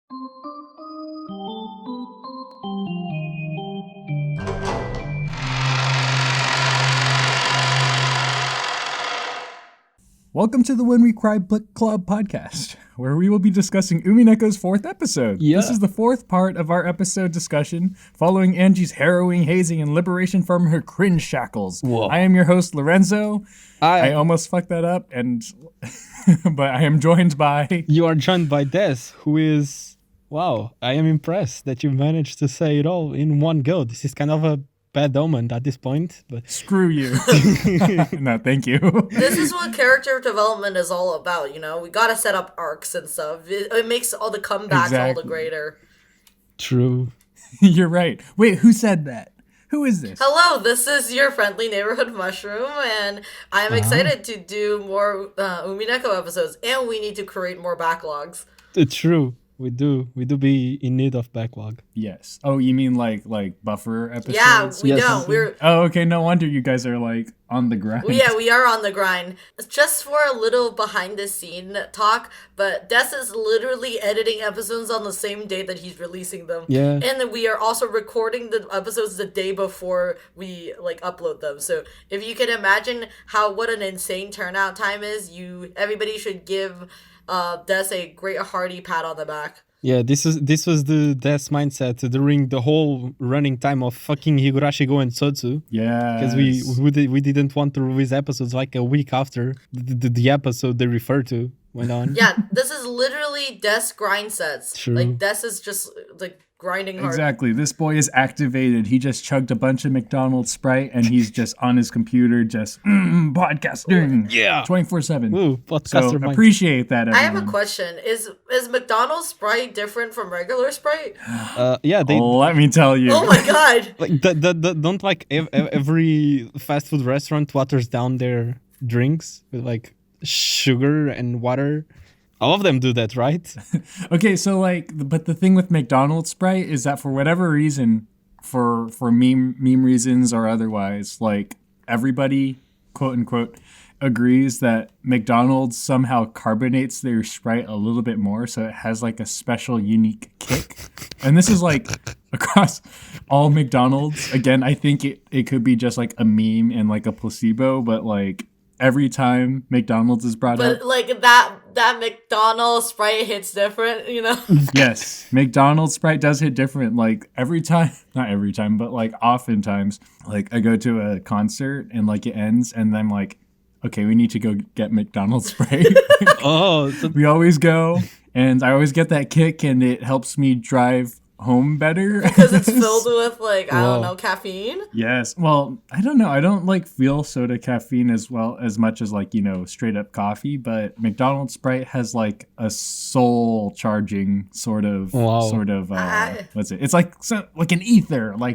Welcome to the When We Cry Book Club podcast, where we will be discussing Umineko's 4th episode. Yeah. This is the 4th part of our episode discussion, following Angie's harrowing hazing and liberation from her cringe shackles. Whoa. I am your host, Lorenzo. I almost fucked that up, and but I am joined by... You are joined by Des, who is... Wow, I am impressed that you managed to say it all in one go. This is kind of a bad omen at this point, but... Screw you. No, thank you. This is what character development is all about, you know? We gotta set up arcs and stuff. It makes all the comebacks all the greater. True. You're right. Wait, who said that? Who is this? Hello, this is your friendly neighborhood mushroom, and I'm excited to do more Umineko episodes, and we need to create more backlogs. It's true. We do be in need of backlog. Yes. Oh, you mean like buffer episodes? Yeah, we Yes. don't. Oh, okay. No wonder you guys are like on the grind. Yeah, we are on the grind. Just for a little behind the scene talk, but Des is literally editing episodes on the same day that he's releasing them. Yeah. And then we are also recording the episodes the day before we upload them. So if you can imagine what an insane turnout time is, everybody should give Des a great hearty pat on the back. Yeah, this was the Des mindset during the whole running time of fucking Higurashi-go and Sotsu. Yeah. Because we didn't want to release episodes like a week after the episode they refer to went on. Yeah, this is literally Des grind sets. True. Like, Des is just grinding hard. Exactly. This boy is activated. He just chugged a bunch of Mcdonald Sprite and he's just on his computer just podcasting. Yeah. 24/7. Ooh, podcaster So mind. appreciate that, everyone. I have a question. Is McDonald's Sprite different from regular Sprite? Yeah, they Let me tell you. Oh my god! like don't every fast food restaurant waters down their drinks with like sugar and water. All of them do that, right? Okay, so but the thing with McDonald's Sprite is that for whatever reason, for meme reasons or otherwise, everybody, quote unquote, agrees that McDonald's somehow carbonates their Sprite a little bit more, so it has a special unique kick. And this is across all McDonald's. Again, I think it could be just a meme and a placebo, but every time McDonald's is brought up. But that McDonald's Sprite hits different, you know? Yes, McDonald's Sprite does hit different. Every time, not every time, but oftentimes, I go to a concert and it ends and I'm like, okay, we need to go get McDonald's Sprite. Oh, we always go and I always get that kick and it helps me drive home better. Because it's filled with, I Whoa. don't know, caffeine? Yes. Well, I don't know. I don't feel soda caffeine as much as straight up coffee, but McDonald's Sprite has a soul charging sort of what's it? It's like an ether, I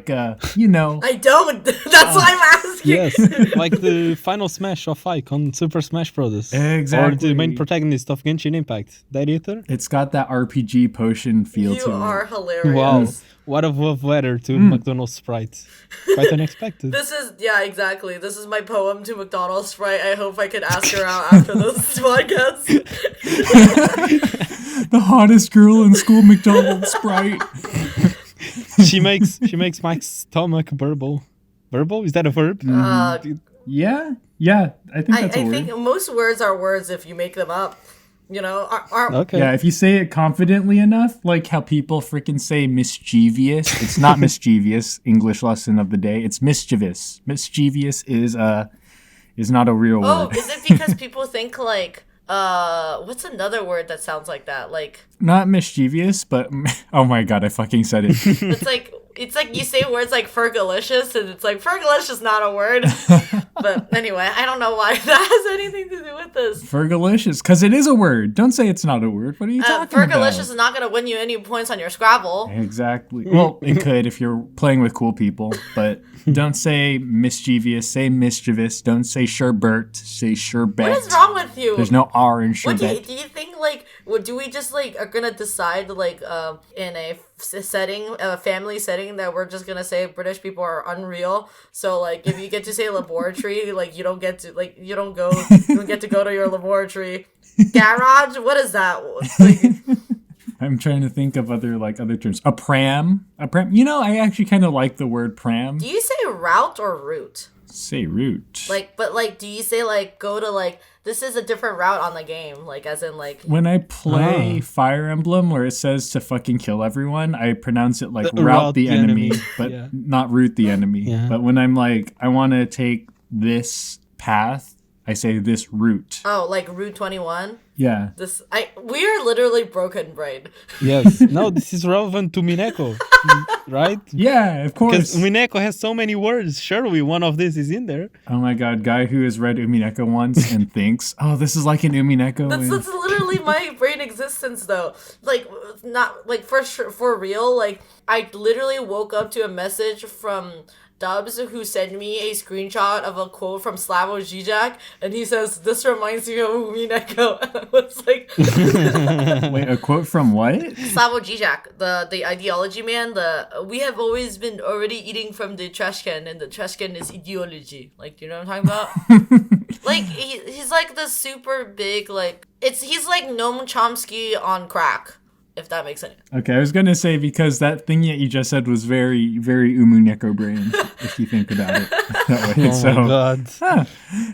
don't. That's why I'm asking. yes, like the final smash of Ike on Super Smash Bros. Exactly. Or the main protagonist of Genshin Impact. That ether? It's got that RPG potion feel You to are it. hilarious. Wow. What a love letter to McDonald's Sprite. Quite unexpected. Exactly. This is my poem to McDonald's Sprite. I hope I can ask her out after this podcast. The hottest girl in school, McDonald's Sprite. she makes my stomach burble. Burble? Is that a verb? Yeah. I think that's a I word. think most words are words if you make them up. You know, Okay. Yeah, if you say it confidently enough, like how people freaking say mischievous. It's not mischievous, English lesson of the day. It's mischievous. Mischievous is not a real Oh, word. is it because people think what's another word that sounds like that? Not mischievous, but oh my god, I fucking said it. It's like you say words like Fergalicious, and it's Fergalicious is not a word. But anyway, I don't know why that has anything to do with this. Fergalicious, because it is a word. Don't say it's not a word. What are you talking about? Fergalicious is not going to win you any points on your Scrabble. Exactly. Well, it could if you're playing with cool people, but don't say mischievous, say mischievous. Don't say sherbet, say sherbet. What is wrong with you? There's no R in sherbet. Do you think do we just are gonna decide in a family setting that we're just gonna say British people are unreal? So if you get to say laboratory, you don't get to go to your laboratory. Garage? What is that? I'm trying to think of other terms. A pram. You know, I actually kind of like the word pram. Do you say route or route? Say route. But do you say go to this is a different route on the game, as in when I play Fire Emblem where it says to fucking kill everyone, I pronounce it route the enemy, but not root the enemy. Yeah. But when I'm I want to take this path, I say this route. Oh, Route 21? Yeah. We are literally broken brain. Yes. No, this is relevant to Umineko, right? Yeah, of course. Because Umineko has so many words. Surely one of these is in there. Oh my god, guy who has read Umineko once and thinks, oh, this is like an Umineko. That's literally my brain existence, though. Not for real. I literally woke up to a message from Dubs, who sent me a screenshot of a quote from Slavoj Žižek, and he says, "This reminds me of Umineko." And I was like, wait, a quote from what? Slavoj Žižek, the ideology man. We have always been already eating from the trash can, and the trash can is ideology. Do you know what I'm talking about? He's the super big he's like Noam Chomsky on crack. If that makes sense. Okay, I was going to say, because that thing that you just said was very, very Umuneko brain, if you think about it that way. My God.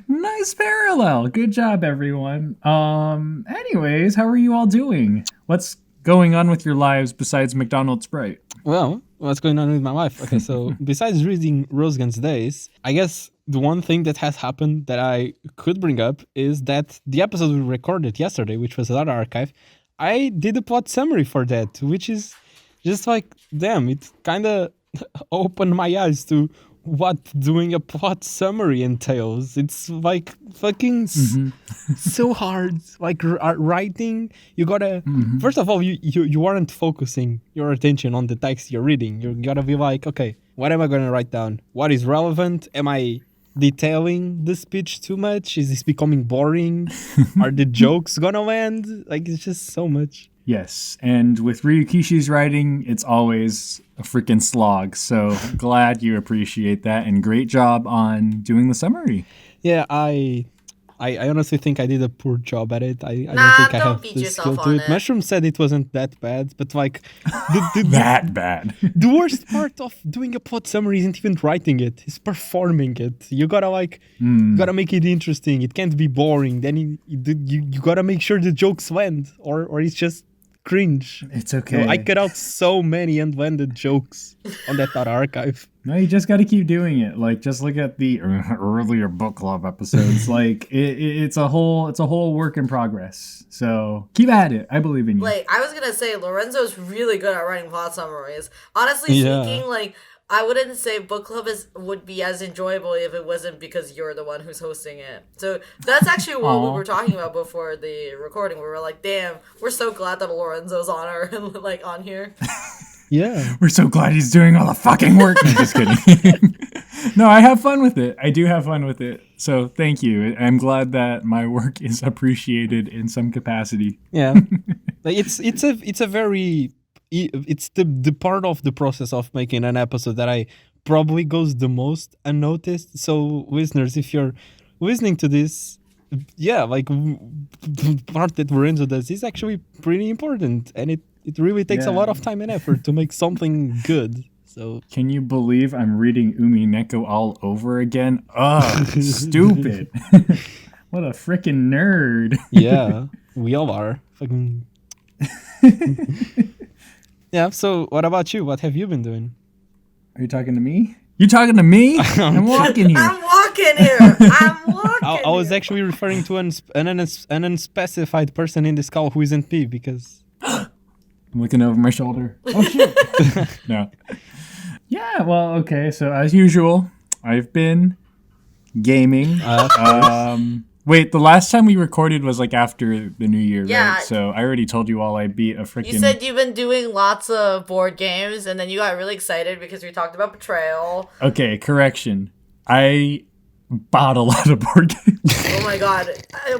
Nice parallel. Good job, everyone. Anyways, how are you all doing? What's going on with your lives besides Mcdonald Sprite? Well, what's going on with my life? Okay, so besides reading Rosgan's Days, I guess the one thing that has happened that I could bring up is that the episode we recorded yesterday, which was Data Archive, I did a plot summary for that, which is just damn, it kind of opened my eyes to what doing a plot summary entails. It's fucking so hard. Writing, you gotta, first of all, you aren't focusing your attention on the text you're reading. You gotta be okay, what am I gonna write down? What is relevant? Am I detailing the speech too much? Is this becoming boring? Are the jokes gonna land? It's just so much. Yes, and with Ryukishi's writing, it's always a freaking slog. So glad you appreciate that, and great job on doing the summary. Yeah, I honestly think I did a poor job at it. I don't think I have the skill to it. Mushroom said it wasn't that bad, but that bad. The worst part of doing a plot summary isn't even writing it; it's performing it. You gotta you gotta make it interesting. It can't be boring. Then you gotta make sure the jokes land, or it's just cringe. It's okay. I cut out so many unlanded jokes on that archive. No, you just got to keep doing it. Just look at the earlier book club episodes. It's a whole work in progress. So keep at it. I believe in you. I was gonna say, Lorenzo's really good at writing plot summaries. Honestly speaking, I wouldn't say book club would be as enjoyable if it wasn't because you're the one who's hosting it. So that's actually what we were talking about before the recording. We were like, damn, we're so glad that Lorenzo's on here. Yeah. We're so glad he's doing all the fucking work. No, just kidding. No, I have fun with it. I do have fun with it. So thank you. I'm glad that my work is appreciated in some capacity. Yeah. It's the part of the process of making an episode that I probably goes the most unnoticed. So listeners, if you're listening to this, the part that Lorenzo does is actually pretty important, and it really takes a lot of time and effort to make something good. So can you believe I'm reading Umineko all over again? Oh, stupid. What a freaking nerd. Yeah, we all are. Fucking. Yeah, so what about you? What have you been doing? Are you talking to me? You talking to me? I'm walking here. I was actually referring to an unspecified person in this call who isn't me, because... I'm looking over my shoulder. Oh, shit. No. Yeah, well, okay. So, as usual, I've been gaming. Wait, the last time we recorded was after the new year, right? So, I already told you all I beat a freaking... You said you've been doing lots of board games, and then you got really excited because we talked about Betrayal. Okay, correction. I bought a lot of board games. Oh my god.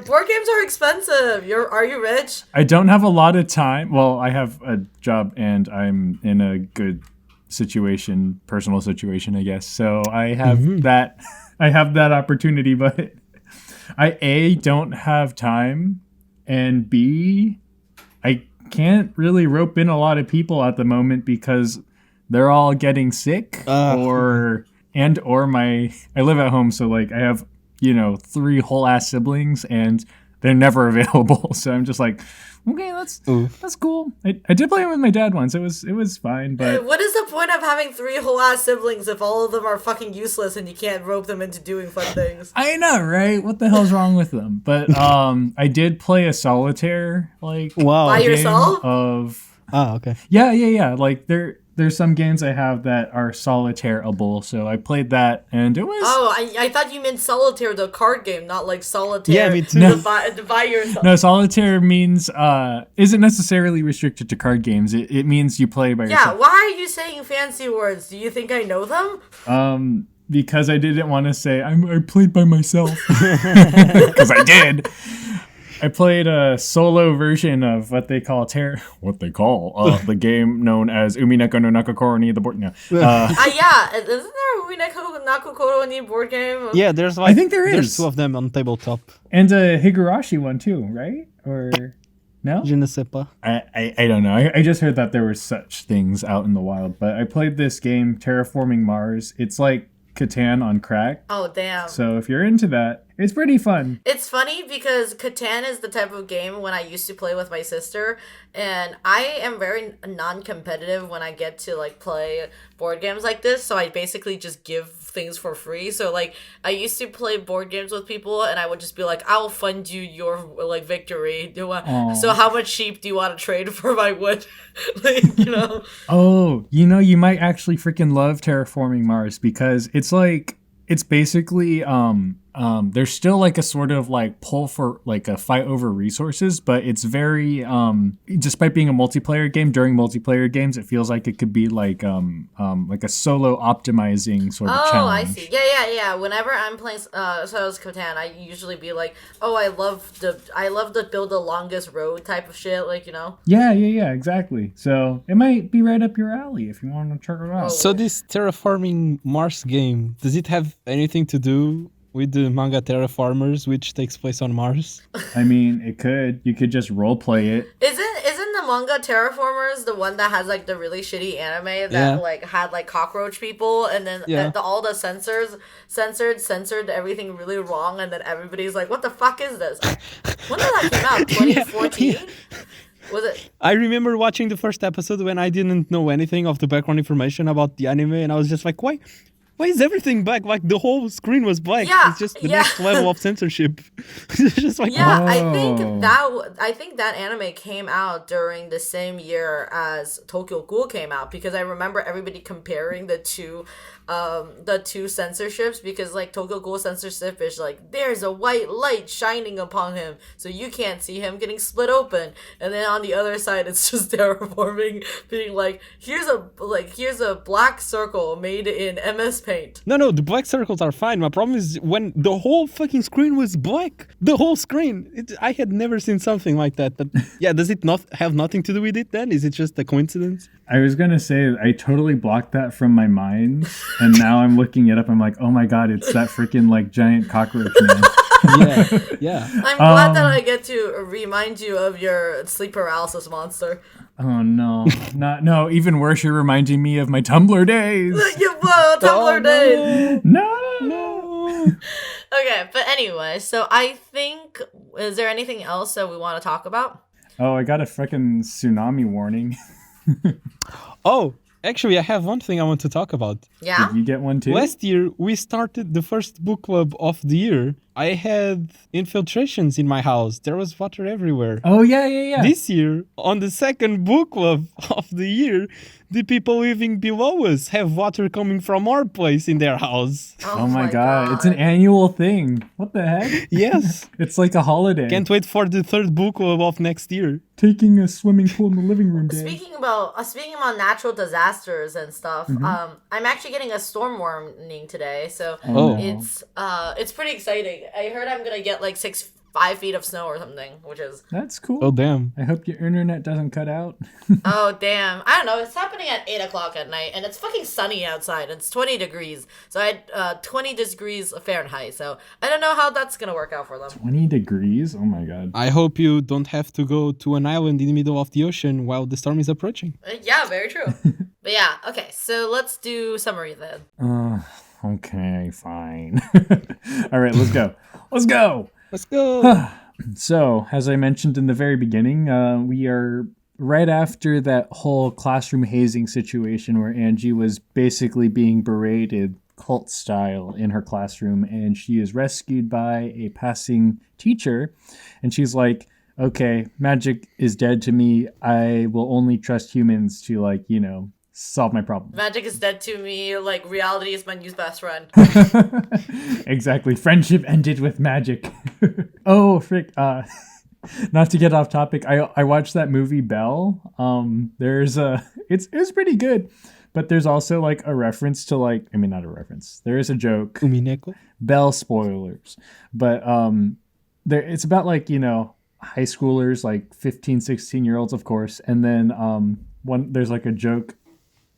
Board games are expensive. Are you rich? I don't have a lot of time. Well, I have a job and I'm in a good personal situation, I guess. So I have that opportunity, but I don't have time, and B, I can't really rope in a lot of people at the moment because they're all getting sick or I live at home, so like I have 3 whole ass siblings and they're never available. So I'm just like, okay, that's cool. I did play it with my dad once. It was fine, but what is the point of having 3 whole ass siblings if all of them are fucking useless and you can't rope them into doing fun things? I know, right? What the hell's wrong with them? But I did play a solitaire By game yourself? Okay. Yeah. Like there's some games I have that are solitaire-able, so I played that, and it was... Oh, I thought you meant Solitaire, the card game, not like Solitaire. Yeah, me too. By yourself. No, solitaire means, isn't necessarily restricted to card games. It means you play by yourself. Yeah, why are you saying fancy words? Do you think I know them? Because I didn't want to say, I played by myself. Because I did. I played a solo version of what they call the game known as Umineko no Nakokoro ni the board. No. Yeah, isn't there a Umineko Nakokoro ni board game? Yeah, there's I think there is. There's 2 of them on tabletop. And a Higurashi one too, right? Or no? Je ne sais pas. I don't know. I just heard that there were such things out in the wild. But I played this game, Terraforming Mars. It's like Catan on crack. Oh, damn. So if you're into that, it's pretty fun. It's funny because Catan is the type of game when I used to play with my sister, and I am very non-competitive when I get to like play board games like this, so I basically just give things for free. So like I used to play board games with people and I would just be like, I will fund you your like victory. So how much sheep do you want to trade for my wood? Oh, you might actually freaking love Terraforming Mars because it's basically there's still like a sort of like pull for like a fight over resources, but it's very despite being a multiplayer game, during multiplayer games it feels like it could be like a solo optimizing sort of challenge. I see. Yeah. Whenever I'm playing Shadows Catan, I usually be like, I love to build the longest road type of shit, Yeah, exactly. So it might be right up your alley if you want to check it out. So this Terraforming Mars game, does it have anything to do with the manga Terraformers, which takes place on Mars? I mean, it could. You could just role play it. Isn't the manga Terraformers the one that has like the really shitty anime that like had like cockroach people, and then all the censors censored everything really wrong, and then everybody's like, what the fuck is this? When did that come out? 2014? Yeah. Was it? I remember watching the first episode when I didn't know anything of the background information about the anime, and I was just like, why is everything black? Like the whole screen was black. Yeah, it's just the next level of censorship. It's just like, I think that anime came out during the same year as Tokyo Ghoul came out, because I remember everybody comparing the two censorships, because like Tokyo Ghoul censorship is like, there's a white light shining upon him, so you can't see him getting split open, and then on the other side it's just Terraforming being like, here's a black circle made in MS Paint. No, the black circles are fine. My problem is when the whole fucking screen was black. The whole screen. I had never seen something like that. But yeah, does it not have nothing to do with it then? Is it just a coincidence? I was going to say, I totally blocked that from my mind. And now I'm looking it up. I'm like, oh my God, it's that freaking like giant cockroach man. Yeah. I'm glad that I get to remind you of your sleep paralysis monster. Oh no, no! Even worse, you're reminding me of my Tumblr days. Tumblr days. No. Okay, but anyway, so I think, is there anything else that we want to talk about? Oh, I got a freaking tsunami warning. Oh, actually, I have one thing I want to talk about. Yeah? Did you get one too? Last year, we started the first book club of the year. I had infiltrations in my house. There was water everywhere. Oh, yeah. This year, on the second book club of the year, the people living below us have water coming from our place in their house. Oh my God. It's an annual thing. What the heck? Yes. It's like a holiday. Can't wait for the third book club of next year. Taking a swimming pool in the living room day. Speaking about natural disasters and stuff, I'm actually getting a storm warning today, so it's pretty exciting. I heard I'm gonna get like 5 5 feet of snow or something, which is... That's cool. Oh, damn. I hope your internet doesn't cut out. Oh, damn. I don't know. It's happening at 8 o'clock at night, and it's fucking sunny outside. It's 20 degrees. So I had 20 degrees Fahrenheit. So I don't know how that's going to work out for them. 20 degrees? Oh my god. I hope you don't have to go to an island in the middle of the ocean while the storm is approaching. Yeah, very true. But yeah, okay. So let's do summary then. Okay, fine. All right, let's go. Let's go. Let's go. So, as I mentioned in the very beginning, we are right after that whole classroom hazing situation where Angie was basically being berated cult style in her classroom, and she is rescued by a passing teacher, and she's like, okay, magic is dead to me. I will only trust humans to, like, you know, solve my problem. Magic is dead to me. Like, reality is my new best friend. Exactly. Friendship ended with magic. Oh, frick. Not to get off topic, I watched that movie Belle. There's it's pretty good, but there's also like a reference to like, I mean, not a reference. There is a joke. Umineko. Belle spoilers, but it's about like, you know, high schoolers, like 15, 16-year-olds, of course, and then there's like a joke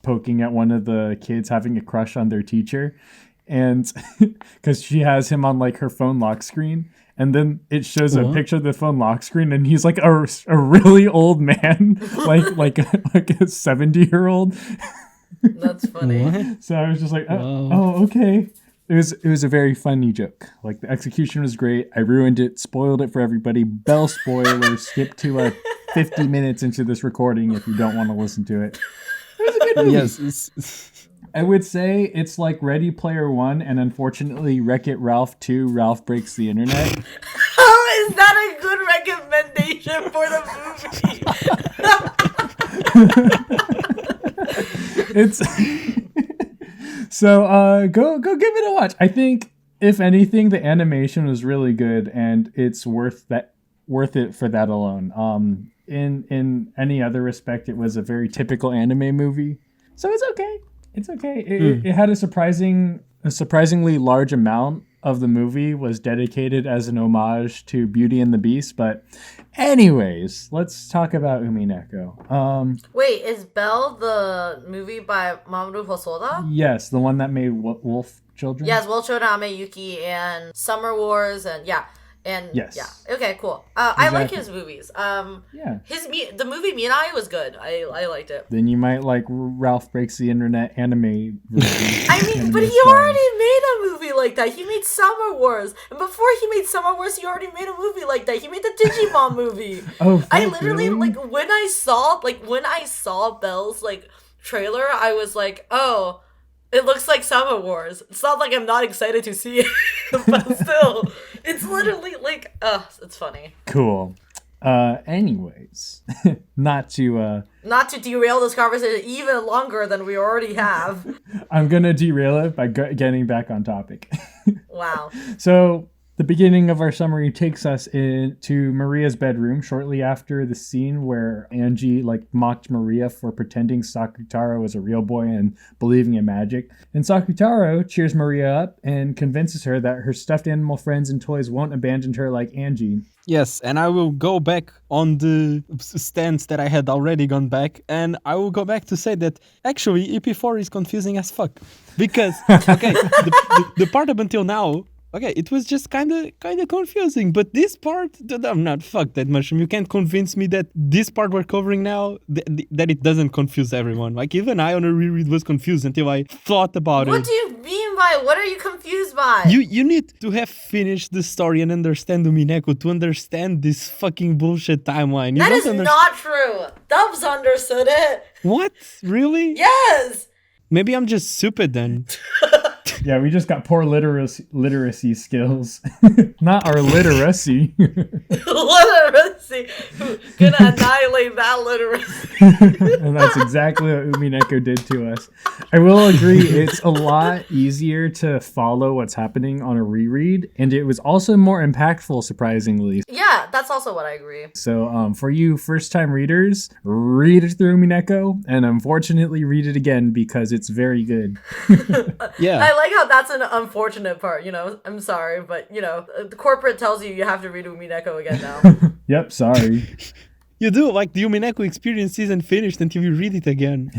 poking at one of the kids having a crush on their teacher, and because she has him on like her phone lock screen, and then it shows a picture of the phone lock screen, and he's like a really old man, like a 70-year-old. That's funny. What? So I was just like, oh, okay. It was a very funny joke. Like, the execution was great. I ruined it, spoiled it for everybody. Bell spoilers. Skip to 50 minutes into this recording if you don't want to listen to it. It was a good movie. Yes. I would say it's like Ready Player One, and unfortunately Wreck-It Ralph 2, Ralph Breaks the Internet. How is that a good recommendation for the movie? It's so go give it a watch. I think if anything, the animation was really good, and it's worth it for that alone. In any other respect, it was a very typical anime movie, so it's okay. It's okay. It had a surprisingly large amount of the movie was dedicated as an homage to Beauty and the Beast. But anyways, let's talk about Umineko. Wait, is Belle the movie by Mamoru Hosoda? Yes, the one that made Wolf Children. Yes, Wolf Children, Ame Yuki, and Summer Wars, and yeah. And yes. Yeah. Okay, cool. I like his movies. Yeah. The movie Mirai was good. I liked it. Then you might like Ralph Breaks the Internet anime version. I mean, but he already made a movie like that. He made Summer Wars. And before he made Summer Wars, he already made a movie like that. He made the Digimon movie. Oh, I literally really? when I saw Belle's like trailer, I was like, "Oh, it looks like Summer Wars." It's not like I'm not excited to see it, but still, it's literally like, it's funny. Cool. Anyways, not to derail this conversation even longer than we already have. I'm gonna derail it by getting back on topic. Wow. So the beginning of our summary takes us into Maria's bedroom shortly after the scene where Angie like mocked Maria for pretending Sakutaro was a real boy and believing in magic. And Sakutaro cheers Maria up and convinces her that her stuffed animal friends and toys won't abandon her like Angie. Yes, and I will go back on the stance that I had already gone back, and I will go back to say that actually EP4 is confusing as fuck. Because, okay, the part up until now, okay, it was just kind of confusing, but this part, I'm not fucked that much. You can't convince me that this part we're covering now, that it doesn't confuse everyone. Like, even I on a reread was confused until I thought about it. What do you mean by, what are you confused by? You need to have finished the story and understand Umineko to understand this fucking bullshit timeline. That is not true. Dubs understood it. What? Really? Yes. Maybe I'm just stupid then. Yeah, we just got poor literacy skills. Not our literacy. Literacy. literacy. Gonna annihilate that literacy. And that's exactly what Umineko did to us. I will agree, it's a lot easier to follow what's happening on a reread, and it was also more impactful, surprisingly. Yeah, that's also what I agree. So for you first-time readers, read it through Umineko, and unfortunately read it again because it's very good. Yeah. I like how that's an unfortunate part, you know. I'm sorry, but, you know, the corporate tells you have to read Umineko again now. Yep, sorry. You do, like, the Umineko experience isn't finished until you read it again.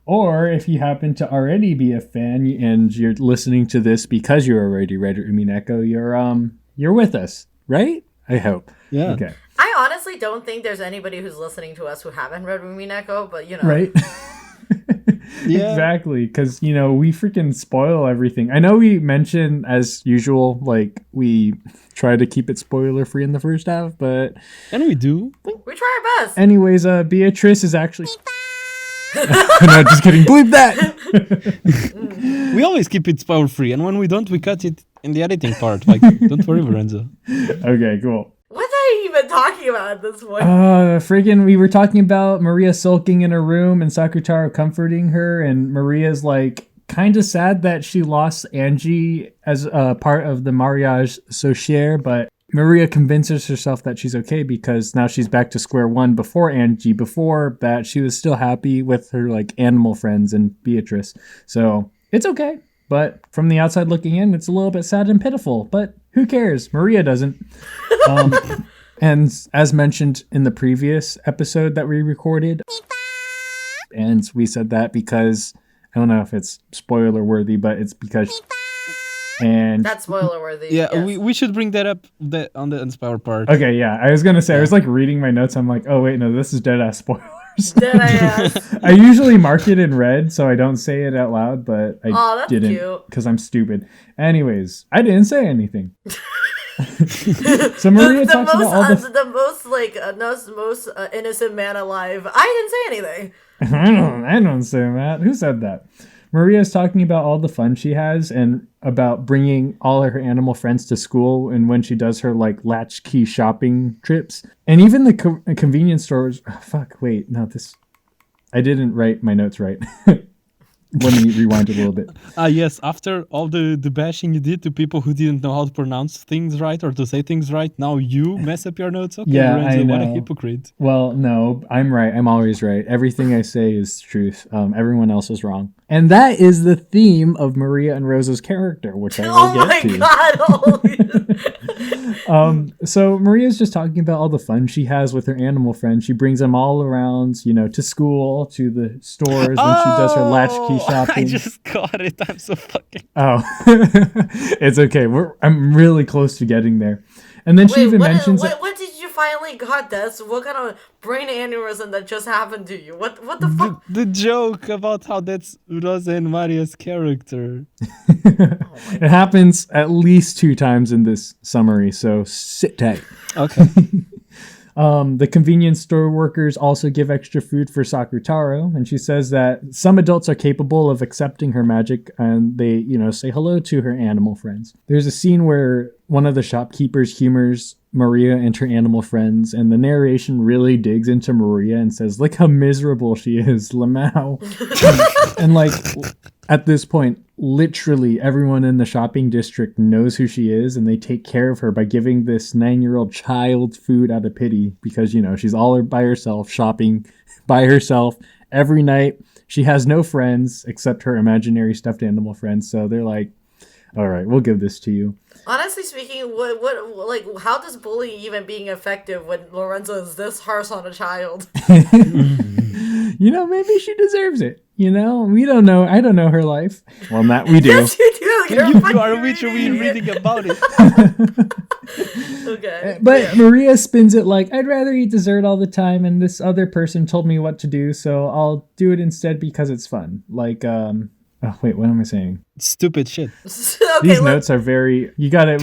Or if you happen to already be a fan and you're listening to this because you already read Umineko, you're with us, right? I hope. Yeah. Okay. I honestly don't think there's anybody who's listening to us who haven't read Umineko, but, you know. Right? Yeah. Exactly, because, you know, we freaking spoil everything. I know we mention, as usual, like, we try to keep it spoiler-free in the first half, but... And we do. We try our best. Anyways, Beatrice is actually... No, just kidding. Bleep that! We always keep it spoiler free, and when we don't, we cut it in the editing part. Like, don't worry, Lorenzo. Okay, cool. What are they even talking about at this point? Freaking, we were talking about Maria sulking in her room and Sakutaro comforting her, and Maria's like kind of sad that she lost Angie as a part of the mariage sociere, but Maria convinces herself that she's okay because now she's back to square one before Angie. Before that, she was still happy with her like animal friends and Beatrice. So it's okay. But from the outside looking in, it's a little bit sad and pitiful. But who cares? Maria doesn't. And as mentioned in the previous episode that we recorded, and we said that because, I don't know if it's spoiler worthy, but it's because... And That's spoiler worthy. Yeah, yes. we should bring that up on the Inspire part. Okay, yeah. I was going to say, I was like reading my notes. I'm like, oh, wait, no, this is dead-ass spoilers. Dead ass. I usually mark it in red, so I don't say it out loud, but I That's didn't cute. because I'm stupid. Anyways, I didn't say anything. So Maria talks about all the most innocent man alive. I didn't say anything. I don't say that. Who said that? Maria's talking about all the fun she has and about bringing all her animal friends to school and when she does her like latchkey shopping trips. And even the convenience stores. Oh, I didn't write my notes right. Let me rewind it a little bit. Yes, after all the bashing you did to people who didn't know how to pronounce things right or to say things right, now you mess up your notes? Okay, Yeah, Lorenzo, I know. what a hypocrite. Well, no, I'm right. I'm always right. Everything I say is truth. Everyone else is wrong. And that is the theme of Maria and Rosa's character, which I will get to. God! So Maria's just talking about all the fun she has with her animal friends. She brings them all around, you know, to school, to the stores when she does her latchkey shopping. I just got it. I'm so fucking... Oh, it's okay. I'm really close to getting there. And then she even mentions... What did you finally got, Des? What kind of brain aneurysm that just happened to you? What the fuck? The joke about how that's Rosa and Maria's character. It happens at least 2 times in this summary, so sit tight. Okay. The convenience store workers also give extra food for Sakutaro, and she says that some adults are capable of accepting her magic and they, you know, say hello to her animal friends. There's a scene where one of the shopkeepers humors Maria and her animal friends, and the narration really digs into Maria and says, look how miserable she is, Lamau. And like, at this point, literally everyone in the shopping district knows who she is, and they take care of her by giving this 9-year-old child food out of pity because, you know, she's all by herself, shopping by herself every night. She has no friends except her imaginary stuffed animal friends, so they're like, all right, we'll give this to you. Honestly speaking, how does bullying even being effective when Lorenzo is this harsh on a child? You know, maybe she deserves it. You know, we don't know. I don't know her life. Well, that we do. Yes, you do. You're You are literally reading about it. Okay. But Maria spins it like, I'd rather eat dessert all the time, and this other person told me what to do, so I'll do it instead because it's fun. Like, Oh wait, what am I saying? Stupid shit. Okay, These notes are very. We gotta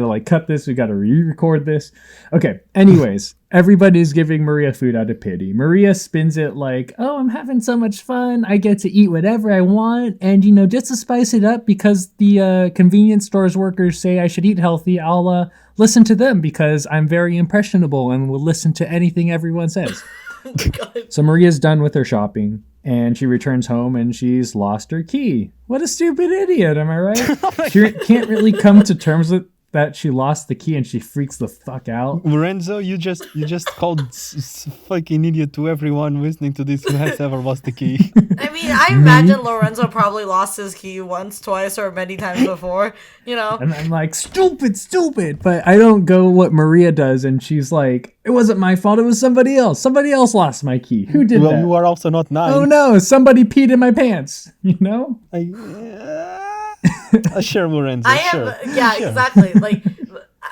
like cut this. We gotta re-record this. Okay. Anyways, everybody's giving Maria food out of pity. Maria spins it like, "Oh, I'm having so much fun. I get to eat whatever I want, and just to spice it up, because the convenience stores workers say I should eat healthy, I'll listen to them because I'm very impressionable and will listen to anything everyone says." Oh my God. So Maria's done with her shopping. And she returns home and she's lost her key. What a stupid idiot, am I right? She can't really come to terms with that she lost the key and she freaks the fuck out. Lorenzo, you just called fucking idiot to everyone listening to this who has ever lost the key. I mean, I imagine Lorenzo probably lost his key once, twice, or many times before, And I'm like, stupid. But I don't go what Maria does. And she's like, it wasn't my fault. It was somebody else. Somebody else lost my key. Who did that? Well, you are also not 9. Oh no, somebody peed in my pants, Sure, Lorenzo. Sure. Exactly. Like,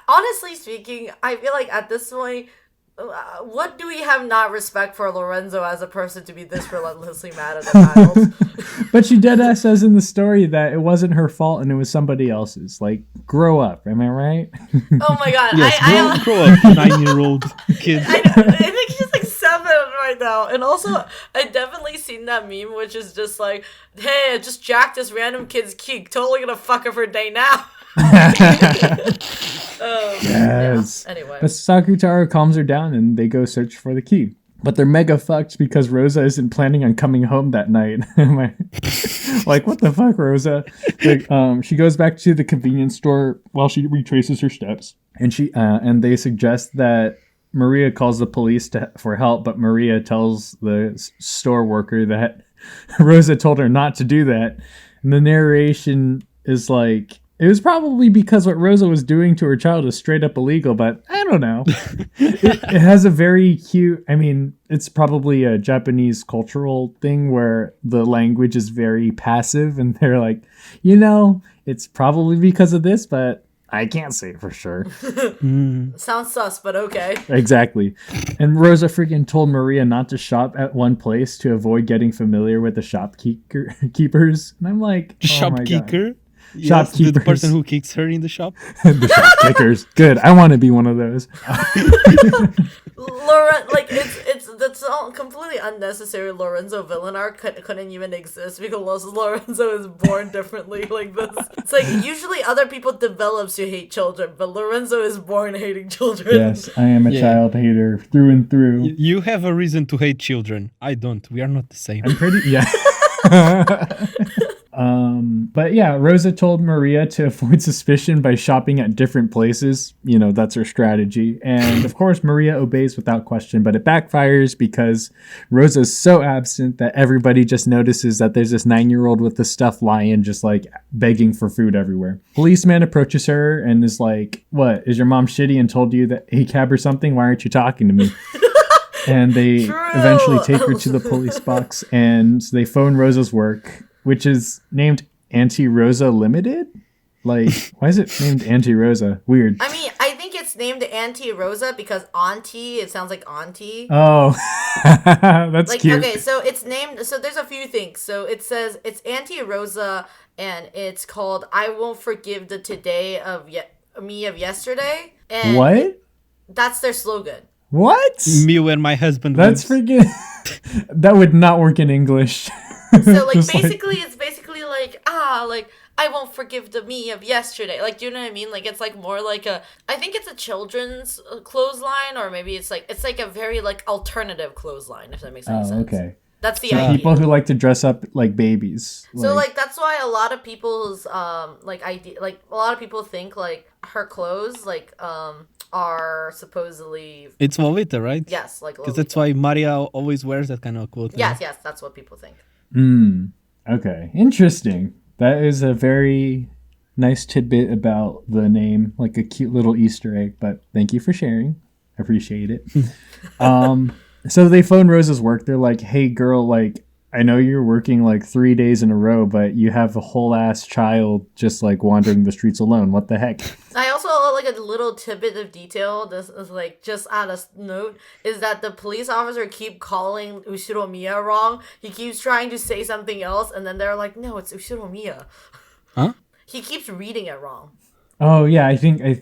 honestly speaking, I feel like at this point, what do we have not respect for Lorenzo as a person to be this relentlessly mad at a child? But she deadass says in the story that it wasn't her fault and it was somebody else's. Like, grow up, am I right? Oh my God. Yes, grow up, 9-year-old kid. I think she's like 7 right now. And also, I definitely seen that meme, which is just like, hey, I just jacked this random kid's key. Totally gonna fuck up her day now. Yes. Yeah. Anyway. But Sakutaro calms her down and they go search for the key. But they're mega fucked because Rosa isn't planning on coming home that night. Like, what the fuck, Rosa? Like, she goes back to the convenience store while she retraces her steps. And they suggest that Maria calls the police for help, but Maria tells the store worker that Rosa told her not to do that. And the narration is like, it was probably because what Rosa was doing to her child is straight up illegal, but I don't know. It has a very cute, it's probably a Japanese cultural thing where the language is very passive and they're like, it's probably because of this, but I can't say for sure. Sounds sus, but okay. Exactly. And Rosa freaking told Maria not to shop at one place to avoid getting familiar with the shopkeepers. And I'm like, Shopkeeper? Yes, Shopkeepers. the person who kicks her in the shop. The shopkickers. Good. I want to be one of those. Laura, like that's all completely unnecessary. Lorenzo villain arc couldn't even exist because Lorenzo is born differently like this. It's like usually other people develop to hate children, but Lorenzo is born hating children. Yes, I am a child hater through and through. You have a reason to hate children. I don't. We are not the same. I'm pretty But yeah, Rosa told Maria to avoid suspicion by shopping at different places. That's her strategy. And of course, Maria obeys without question, but it backfires because Rosa's so absent that everybody just notices that there's this 9-year-old with the stuffed lion just like begging for food everywhere. Policeman approaches her and is like, "What, is your mom shitty and told you that he cab or something? Why aren't you talking to me?" And they eventually take her to the police box and they phone Rosa's work, which is named Auntie Rosa Limited? Like, why is it named Auntie Rosa? Weird. I think it's named Auntie Rosa because auntie, it sounds like auntie. Oh, that's like, cute. Okay, so it's named, so there's a few things. So it says it's Auntie Rosa and it's called I Won't Forgive the Today of Me of Yesterday. And what? That's their slogan. What? Me when my husband That's wins. freaking... That would not work in English. So like basically it's basically like I won't forgive the me of yesterday. Like, do you know what I mean? Like, it's like more like I think it's a children's clothesline, or maybe it's like a very like alternative clothesline, if that makes any sense. Okay. That's the idea. People who like to dress up like babies. So like that's why a lot of people's like idea, like a lot of people think like her clothes like are supposedly It's Lolita, right? Yes, like because that's why Maria always wears that kind of clothing. Yes, that's what people think. Okay, interesting. That is a very nice tidbit about the name, like a cute little Easter egg. But thank you for sharing. Appreciate it. So they phone Rosa's work. They're like, "Hey, girl, like I know you're working like 3 days in a row, but you have a whole ass child just like wandering the streets alone. What the heck? I also like a little tidbit of detail. This is like just on a note is that the police officer keep calling Ushiromiya wrong. He keeps trying to say something else, and then they're like, "No, it's Ushiromiya." Huh? He keeps reading it wrong. Oh yeah, I think I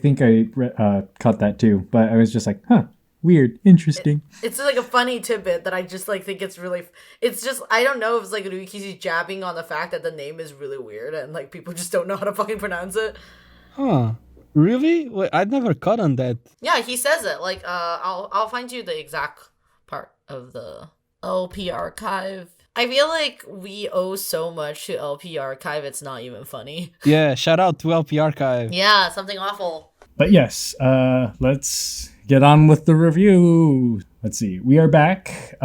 caught that too, but I was just like, huh, weird, interesting. It's just like a funny tidbit that I just like think it's really. It's just I don't know if it's like Ryuki's jabbing on the fact that the name is really weird and like people just don't know how to fucking pronounce it. Huh. Really? Wait, I'd never caught on that. Yeah, he says it. Like, I'll find you the exact part of the LP archive. I feel like we owe so much to LP archive. It's not even funny. Yeah, shout out to LP Archive. Yeah, something awful. But yes, let's get on with the review. Let's see. We are back.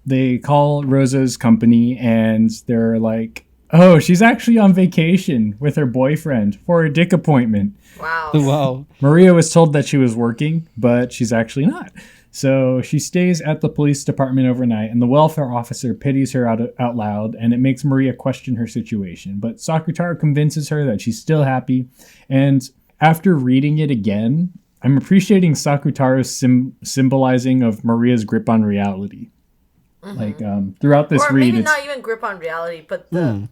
They call Rosa's company and they're like, oh, she's actually on vacation with her boyfriend for a dick appointment. Wow. Wow. Maria was told that she was working, but she's actually not. So she stays at the police department overnight, and the welfare officer pities her out loud, and it makes Maria question her situation. But Sakutaro convinces her that she's still happy, and after reading it again, I'm appreciating Sakutaro's symbolizing of Maria's grip on reality. Like throughout this Or read, maybe it's, not even grip on reality, but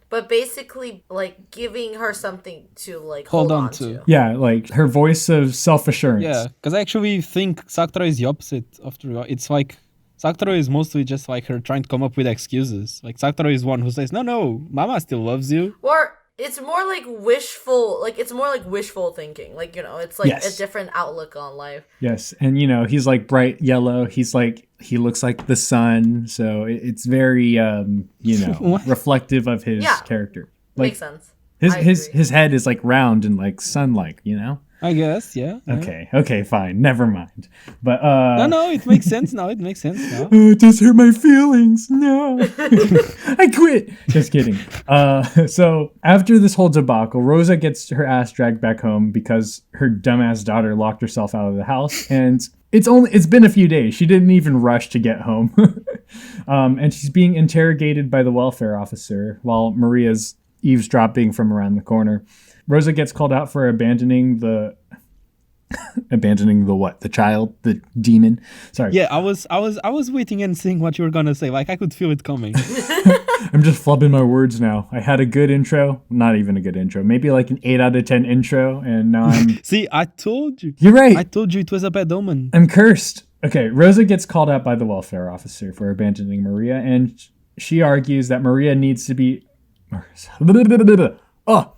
but basically like giving her something to like hold on to. yeah, like her voice of self-assurance. Yeah, because I actually think Sakutaro is the opposite after all. It's like Sakutaro is mostly just like her trying to come up with excuses. Like Sakutaro is one who says, no, Mama still loves you. Or it's more like wishful thinking. Like, you know, it's like a different outlook on life. Yes, and you know, he's like bright yellow. He's like, he looks like the sun, so it's very you know, reflective of his character. Like, makes sense. His head is like round and like sun-like, you know? I guess, yeah. Okay, fine. Never mind. But No, it makes sense now. It makes sense now. it just hurt my feelings. No. I quit. Just kidding. So after this whole debacle, Rosa gets her ass dragged back home because her dumbass daughter locked herself out of the house, and it's been a few days. She didn't even rush to get home. And she's being interrogated by the welfare officer while Maria's eavesdropping from around the corner. Rosa gets called out for abandoning the what? The child? The demon? Sorry. Yeah, I was waiting and seeing what you were gonna say. Like I could feel it coming. I'm just flubbing my words now. I had a good intro. Not even a good intro. Maybe like an 8 out of 10 intro, and now I'm... See, I told you. You're right. I told you it was a bad omen. I'm cursed. Okay, Rosa gets called out by the welfare officer for abandoning Maria, and she argues that Maria needs to be...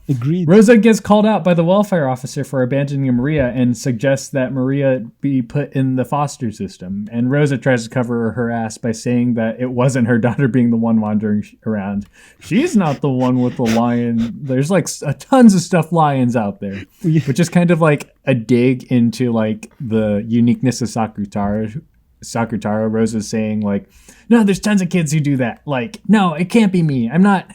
Agreed. Rosa gets called out by the welfare officer for abandoning Maria and suggests that Maria be put in the foster system. And Rosa tries to cover her ass by saying that it wasn't her daughter being the one wandering around. She's not the one with the lion. There's like tons of stuffed lions out there, which is kind of like a dig into like the uniqueness of Sakutaro. Rosa's saying like, no, there's tons of kids who do that. Like, no, it can't be me. I'm not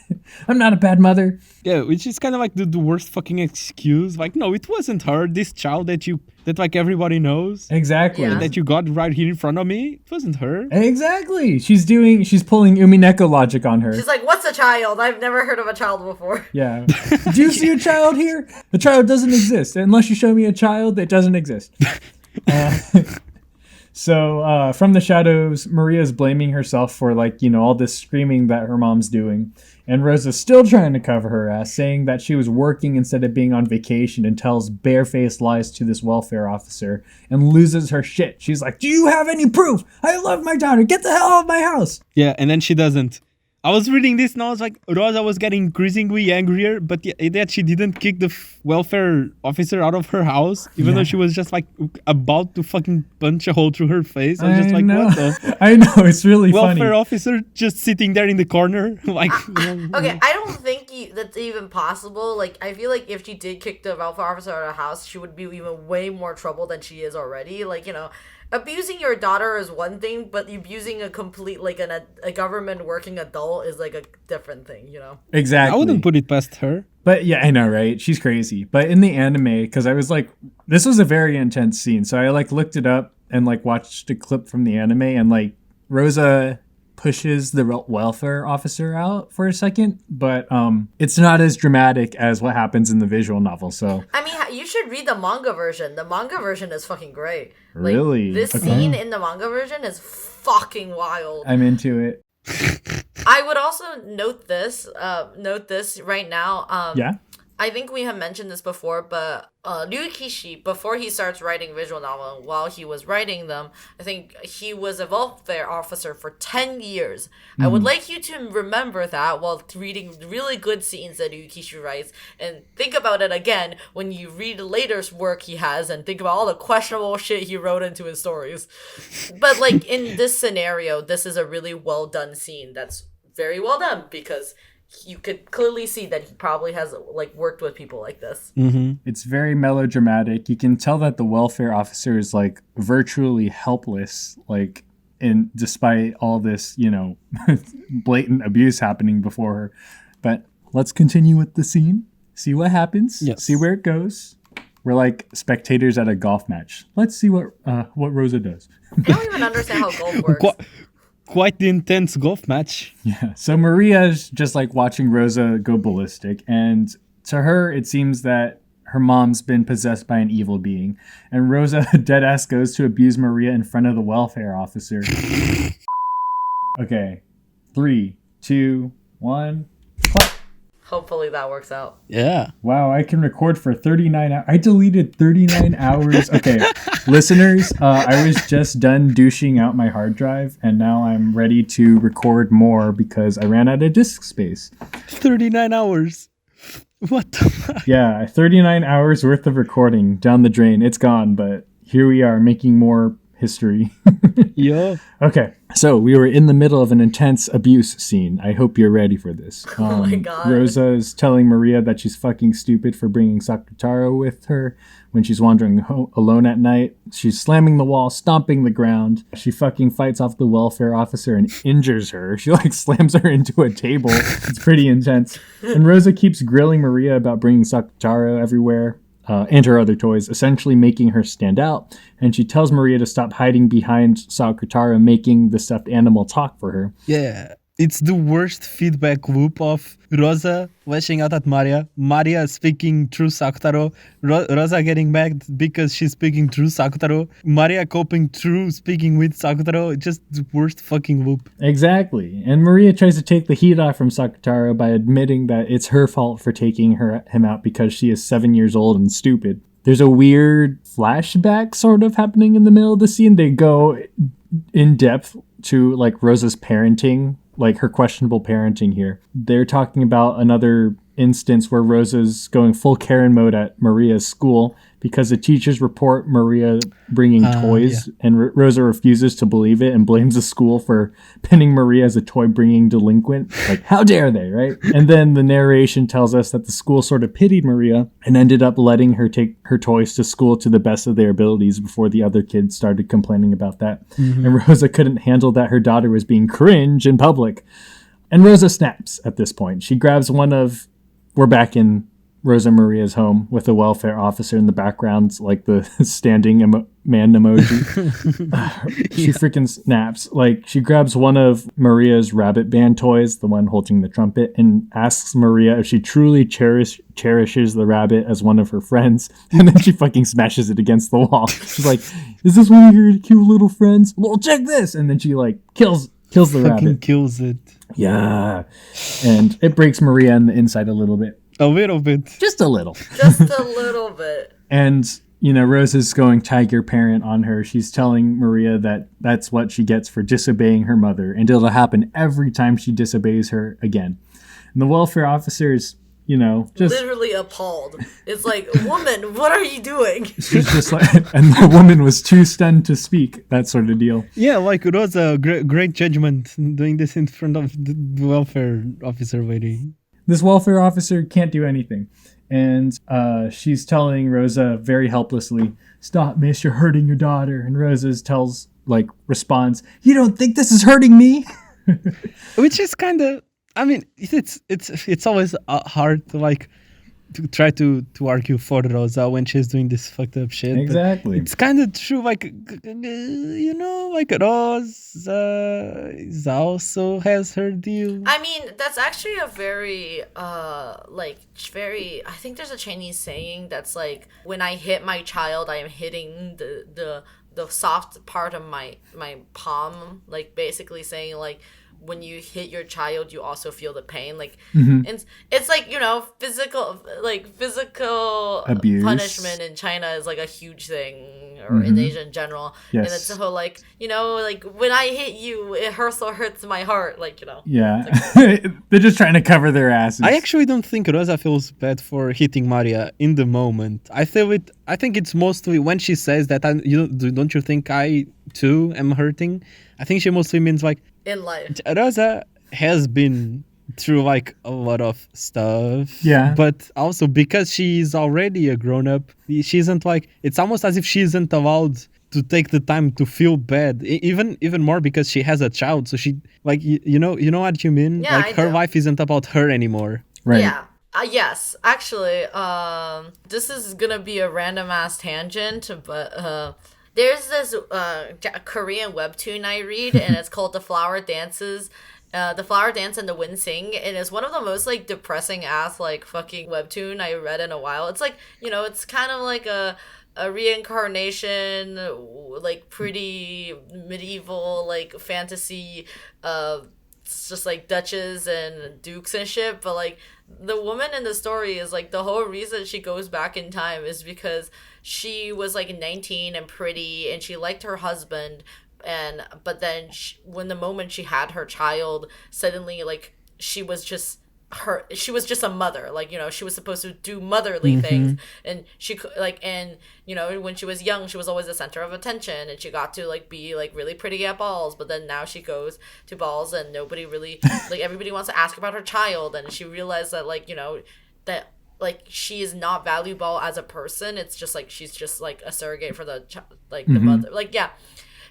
a bad mother. Yeah, which is kind of like the worst fucking excuse. Like, no, it wasn't her. This child that like everybody knows. Exactly. Yeah. That you got right here in front of me. It wasn't her. Exactly. She's pulling Umineko logic on her. She's like, what's a child? I've never heard of a child before. Yeah. Do you see a child here? The child doesn't exist. Unless you show me a child, it doesn't exist. So from the shadows, Maria's blaming herself for like, you know, all this screaming that her mom's doing. And Rosa's still trying to cover her ass, saying that she was working instead of being on vacation, and tells barefaced lies to this welfare officer and loses her shit. She's like, do you have any proof? I love my daughter. Get the hell out of my house. Yeah, and then she doesn't. I was reading this and I was like, Rosa was getting increasingly angrier, but that she didn't kick the welfare officer out of her house, even though she was just like about to fucking punch a hole through her face. I was just like, what the? I know, it's really funny. Welfare officer just sitting there in the corner. Like, okay, I don't think that's even possible. Like, I feel like if she did kick the welfare officer out of the house, she would be even way more trouble than she is already. Like, you know, abusing your daughter is one thing, but abusing a complete, like, a government working adult is, like, a different thing, you know? Exactly. I wouldn't put it past her. But yeah, I know, right? She's crazy. But in the anime, because I was like, this was a very intense scene. So I, like, looked it up and, like, watched a clip from the anime, and, like, Rosa pushes the welfare officer out for a second, but it's not as dramatic as what happens in the visual novel. So I mean, you should read the manga version. The manga version is fucking great. Really? This scene in the manga version is fucking wild. I'm into it. I would also note this right now. Yeah? I think we have mentioned this before, but Ryukishi, before he starts writing visual novel, while he was writing them, I think he was a welfare officer for 10 years. I would like you to remember that while reading really good scenes that Ryukishi writes, and think about it again when you read later work he has, and think about all the questionable shit he wrote into his stories. But like in this scenario, this is a really well done scene that's very well done, because you could clearly see that he probably has like worked with people like this. It's very melodramatic. You can tell that the welfare officer is like virtually helpless, like, and despite all this, you know, blatant abuse happening before her. But let's continue with the scene. See what happens. Yes. See where it goes. We're like spectators at a golf match. Let's see what Rosa does. I don't even understand how golf works. Quite the intense golf match. Yeah. So Maria's just like watching Rosa go ballistic, and to her it seems that her mom's been possessed by an evil being, and Rosa deadass goes to abuse Maria in front of the welfare officer. Okay. 3, 2, 1. Clap. Hopefully that works out. Yeah. Wow, I can record for 39 hours. I deleted 39 hours. Okay, listeners, I was just done douching out my hard drive, and now I'm ready to record more because I ran out of disk space. 39 hours. What the fuck? Yeah, 39 hours worth of recording down the drain. It's gone, but here we are making more history. Yeah. Okay, so we were in the middle of an intense abuse scene. I hope you're ready for this. Oh my god. Rosa is telling Maria that she's fucking stupid for bringing Sakutaro with her when she's wandering alone at night. She's slamming the wall, stomping the ground. She fucking fights off the welfare officer and injures her. She like slams her into a table. It's pretty intense. And Rosa keeps grilling Maria about bringing Sakutaro everywhere. And her other toys, essentially making her stand out. And she tells Maria to stop hiding behind Sakutaro, making the stuffed animal talk for her. Yeah. It's the worst feedback loop of Rosa lashing out at Maria speaking through Sakutaro, Rosa getting mad because she's speaking through Sakutaro, Maria coping through speaking with Sakutaro. Just the worst fucking loop. Exactly. And Maria tries to take the heat off from Sakutaro by admitting that it's her fault for taking him out because she is 7 years old and stupid. There's a weird flashback sort of happening in the middle of the scene. They go in depth to like Rosa's parenting, like her questionable parenting here. They're talking about another instance where Rosa's going full Karen mode at Maria's school because the teachers report Maria bringing toys, and Rosa refuses to believe it and blames the school for pinning Maria as a toy-bringing delinquent. Like, how dare they, right? And then the narration tells us that the school sort of pitied Maria and ended up letting her take her toys to school to the best of their abilities before the other kids started complaining about that. And Rosa couldn't handle that her daughter was being cringe in public. And Rosa snaps at this point. She grabs one of... We're back in Rosa Maria's home with a welfare officer in the background, like the standing man emoji. She freaking snaps. Like, she grabs one of Maria's rabbit band toys, the one holding the trumpet, and asks Maria if she truly cherishes the rabbit as one of her friends. And then she fucking smashes it against the wall. She's like, is this one of your cute little friends? Well, check this. And then she like kills the rabbit. Kills it. Yeah. And it breaks Maria on the inside a little bit. A little bit. Just a little. Just a little bit. And, you know, Rosa's going tiger parent on her. She's telling Maria that that's what she gets for disobeying her mother. And it'll happen every time she disobeys her again. And the welfare officer is, you know, just... literally appalled. It's like, woman, what are you doing? She's just like... And the woman was too stunned to speak. That sort of deal. Yeah, like Rosa, great judgment doing this in front of the welfare officer lady. This welfare officer can't do anything. And she's telling Rosa very helplessly, stop, miss, you're hurting your daughter. And Rosa responds, you don't think this is hurting me? Which is kind of, I mean, it's always hard to like to try to argue for Rosa when she's doing this fucked up shit. Exactly. It's kind of true, like, you know, like Rosa is also has her deal. I mean, that's actually a very, I think there's a Chinese saying that's like, when I hit my child, I am hitting the soft part of my palm, like basically saying like, when you hit your child, you also feel the pain. Like, and it's like, you know, physical abuse, punishment in China is like a huge thing, or in Asia in general. Yes. And it's the whole like, you know, like when I hit you, it hurts my heart. Like, you know. Yeah, like, they're just trying to cover their asses. I actually don't think Rosa feels bad for hitting Maria in the moment. I think it's mostly when she says that. Don't you think I too am hurting? I think she mostly means like, in life. Rosa has been through like a lot of stuff. Yeah. But also because she's already a grown up, she isn't like, it's almost as if she isn't allowed to take the time to feel bad. Even more because she has a child. So she like, you know what you mean? Yeah, like her life isn't about her anymore. Right. Yeah. Yes, actually, this is gonna be a random ass tangent, but there's this Korean webtoon I read, and it's called The Flower Dances. The Flower Dance and the Wind Sing, and it's one of the most like depressing ass like fucking webtoon I read in a while. It's like, you know, it's kind of like a reincarnation, like pretty medieval like fantasy. It's just like duchess and dukes and shit, but like the woman in the story is like, the whole reason she goes back in time is because she was like 19 and pretty, and she liked her husband, but then when the moment she had her child, suddenly like she was just a mother, like, you know, she was supposed to do motherly things, and she like, and you know, when she was young, she was always the center of attention, and she got to like be like really pretty at balls, but then now she goes to balls and nobody really like, everybody wants to ask about her child, and she realized that like, you know, that like she is not valuable as a person. It's just like she's just like a surrogate for the the mother, like, yeah.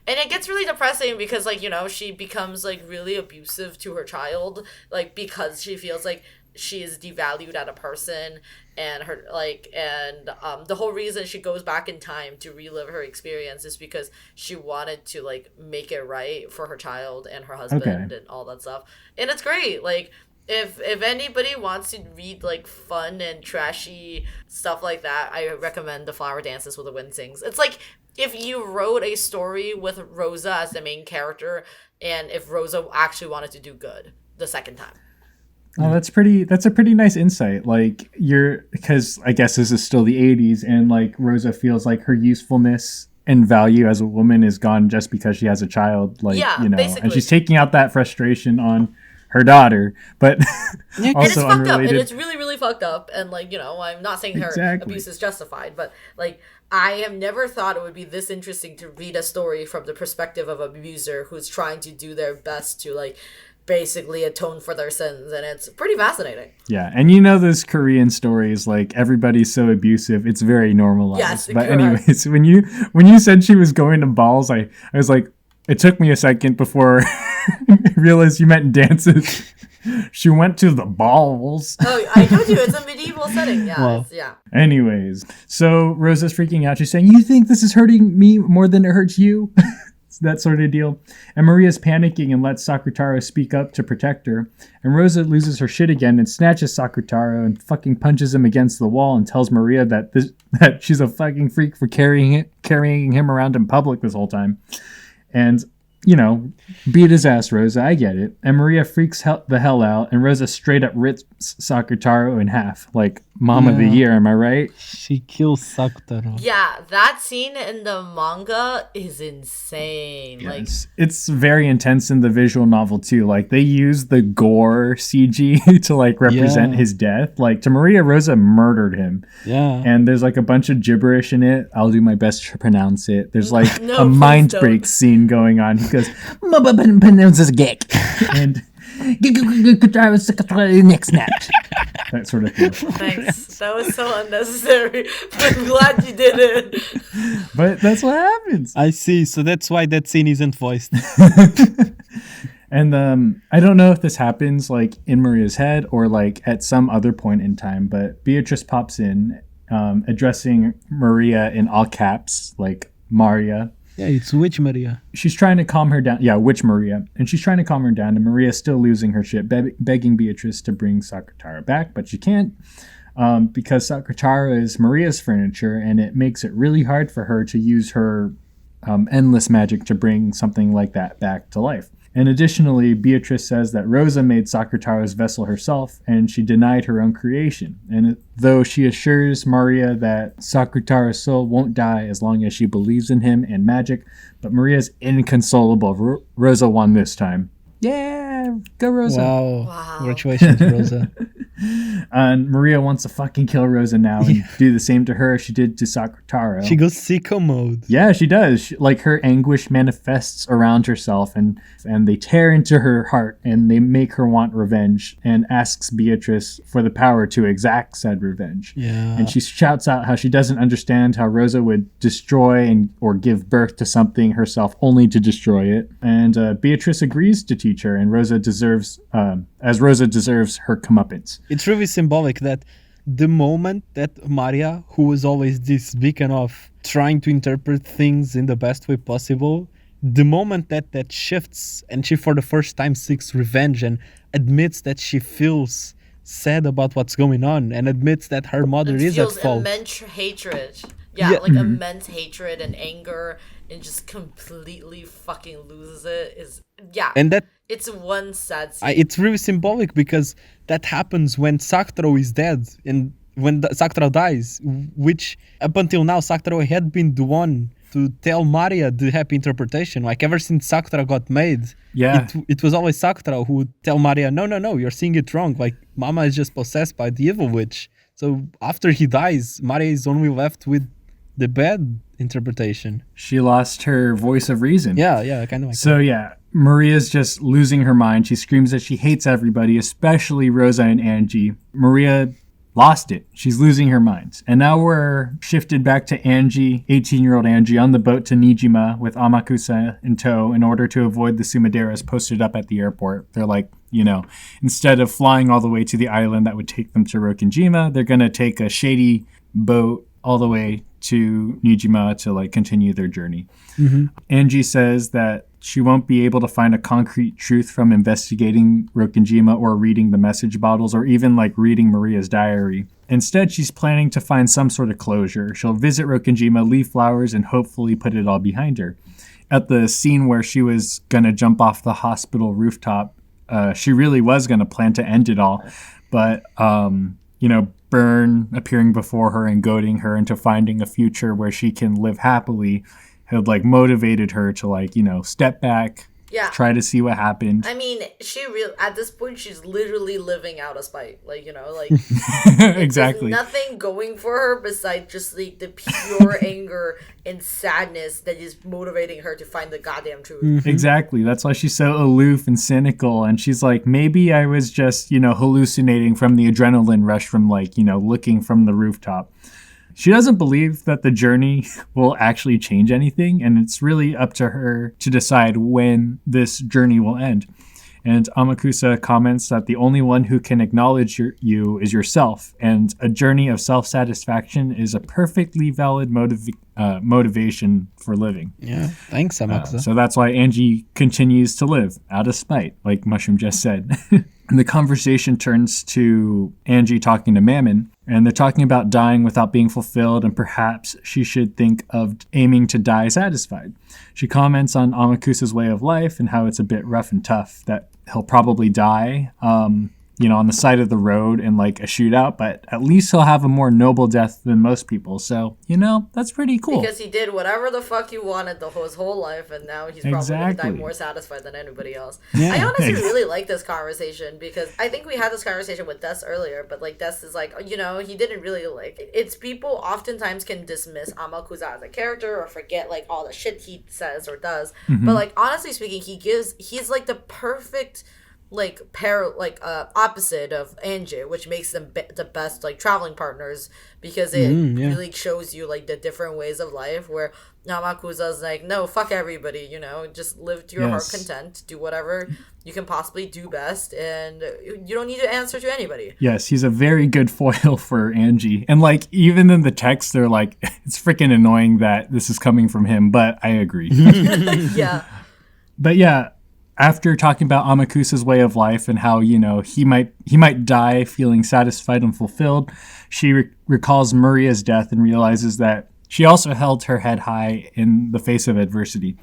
And it gets really depressing because, like, you know, she becomes, like, really abusive to her child, like, because she feels like she is devalued as a person, and her, like, and the whole reason she goes back in time to relive her experience is because she wanted to, like, make it right for her child and her husband and all that stuff. And it's great. Like, if anybody wants to read, like, fun and trashy stuff like that, I recommend The Flower Dances with the Wind Sings. It's like if you wrote a story with Rosa as the main character, and if Rosa actually wanted to do good the second time. Oh, that's a pretty nice insight. Like, because I guess this is still the 80s, and like Rosa feels like her usefulness and value as a woman is gone just because she has a child. Like, yeah, you know, basically. And she's taking out that frustration on her daughter, but also and it's fucked unrelated. up, and it's really, really fucked up. And like, you know, I'm not saying her abuse is justified, but like, I have never thought it would be this interesting to read a story from the perspective of an abuser who's trying to do their best to like basically atone for their sins, and it's pretty fascinating. Yeah, and you know those Korean stories, like everybody's so abusive, it's very normalized. Yes, but correct. anyways, when you said she was going to balls, I was like, it took me a second before I realized you meant dances. She went to the balls. Oh, I told you, it's a medieval setting. Yeah, Wow. yeah. Anyways, so Rosa's freaking out. She's saying, you think this is hurting me more than it hurts you? That sort of deal. And Maria's panicking and lets Sakutaro speak up to protect her. And Rosa loses her shit again and snatches Sakutaro and fucking punches him against the wall and tells Maria that she's a fucking freak for carrying him around in public this whole time. And, you know, beat his ass, Rosa. I get it. And Maria freaks the hell out, and Rosa straight up rips Sakutaro in half. Like, mom of the year, am I right? She kills Sakutaro. Yeah, that scene in the manga is insane. Yes. Like, it's very intense in the visual novel too. Like, they use the gore CG to like represent his death. Like, to Maria, Rosa murdered him. Yeah. And there's like a bunch of gibberish in it. I'll do my best to pronounce it. There's like No, a please mind don't. break scene going on. He goes, pronounces geek. And next snap. That sort of thing. thanks. That was so unnecessary. But I'm glad you did it. But that's what happens. I see. So that's why that scene isn't voiced. And I don't know if this happens like in Maria's head or like at some other point in time, but Beatrice pops in, addressing Maria in all caps, like Maria. Yeah, it's Witch Maria. She's trying to calm her down. Yeah, Witch Maria. And she's trying to calm her down, and Maria's still losing her shit, begging Beatrice to bring Sakatara back, but she can't. Because Sakatara is Maria's furniture, and it makes it really hard for her to use her endless magic to bring something like that back to life. And additionally, Beatrice says that Rosa made Sakatara's vessel herself, and she denied her own creation. And though she assures Maria that Sakatara's soul won't die as long as she believes in him and magic, but Maria's inconsolable. Rosa won this time. Yeah, go Rosa. Wow. Congratulations, Rosa. And Maria wants to fucking kill Rosa now and do the same to her as she did to Sakatara. She goes sicko mode. Yeah, she does. Like, her anguish manifests around herself, and they tear into her heart, and they make her want revenge, and asks Beatrice for the power to exact said revenge. Yeah. And she shouts out how she doesn't understand how Rosa would destroy or give birth to something herself only to destroy it. And Beatrice agrees to teach her, and Rosa deserves her comeuppance. It's really symbolic that the moment that Maria, who was always this beacon of trying to interpret things in the best way possible, the moment that shifts and she for the first time seeks revenge and admits that she feels sad about what's going on and admits that her mother is at fault. Immense hatred. Yeah, like immense hatred and anger, and just completely fucking loses it. And that it's one sad scene. it's really symbolic because that happens when Sakataro is dead and when Sakataro dies, which up until now Sakataro had been the one to tell Maria the happy interpretation. Like, ever since Sakataro got made, it was always Sakataro who would tell Maria, no, you're seeing it wrong. Like, Mama is just possessed by the evil witch. So after he dies, Maria is only left with the bad interpretation. She lost her voice of reason. Yeah, kind of like so, that. Yeah, Maria's just losing her mind. She screams that she hates everybody, especially Rosa and Angie. Maria lost it. She's losing her mind. And now we're shifted back to Angie, 18-year-old Angie, on the boat to Nijima with Amakusa in tow in order to avoid the Sumaderas posted up at the airport. They're like, instead of flying all the way to the island that would take them to Rokkenjima, they're going to take a shady boat all the way to Nijima to continue their journey. Mm-hmm. Angie says that she won't be able to find a concrete truth from investigating Rokkenjima or reading the message bottles or even reading Maria's diary. Instead, she's planning to find some sort of closure. She'll visit Rokkenjima, leave flowers, and hopefully put it all behind her. At the scene where she was going to jump off the hospital rooftop, she really was going to plan to end it all. But, Byrne appearing before her and goading her into finding a future where she can live happily had motivated her to step back, try to see what happened. I mean, at this point she's literally living out of spite, exactly. There's nothing going for her besides just the pure anger and sadness that is motivating her to find the goddamn truth. Mm-hmm. Exactly. That's why she's so aloof and cynical, and she's like, maybe I was just hallucinating from the adrenaline rush from looking from the rooftop. She doesn't believe that the journey will actually change anything, and it's really up to her to decide when this journey will end. And Amakusa comments that the only one who can acknowledge you is yourself, and a journey of self-satisfaction is a perfectly valid motivation for living. Yeah, thanks, Amakusa. So that's why Angie continues to live, out of spite, like Mushroom just said. And the conversation turns to Angie talking to Mammon, and they're talking about dying without being fulfilled, and perhaps she should think of aiming to die satisfied. She comments on Amakusa's way of life and how it's a bit rough and tough, that he'll probably die, on the side of the road in a shootout, but at least he'll have a more noble death than most people. So, that's pretty cool. Because he did whatever the fuck he wanted his whole life, and now he's probably going to die more satisfied than anybody else. Yeah. I honestly really like this conversation, because I think we had this conversation with Des earlier, but Des is he didn't really it's people oftentimes can dismiss Amakusa as a character or forget all the shit he says or does. Mm-hmm. But honestly speaking, he's the perfect opposite of Angie, which makes them the best like traveling partners, because it really shows you like the different ways of life, where Namakusa's like, no, fuck everybody, you know, just live to your heart content, do whatever you can possibly do best, and you don't need to answer to anybody. Yes, he's a very good foil for Angie. And like, even in the text, they're like, it's freaking annoying that this is coming from him, but I agree. Yeah. But yeah, after talking about Amakusa's way of life and how, you know, he might die feeling satisfied and fulfilled, she recalls Maria's death and realizes that she also held her head high in the face of adversity.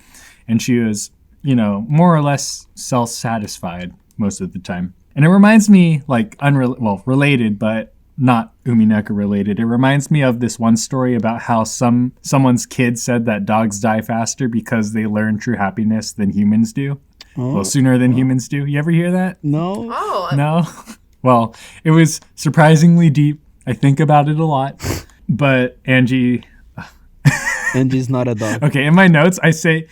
And she was, you know, more or less self-satisfied most of the time. And it reminds me, like, related, but not Umineko related. It reminds me of this one story about how someone's kid said that dogs die faster because they learn true happiness than humans do. Oh. Well, sooner than humans do. You ever hear that? No. Oh. No? Well, it was surprisingly deep. I think about it a lot. But Angie's not a dog. Okay, in my notes, I say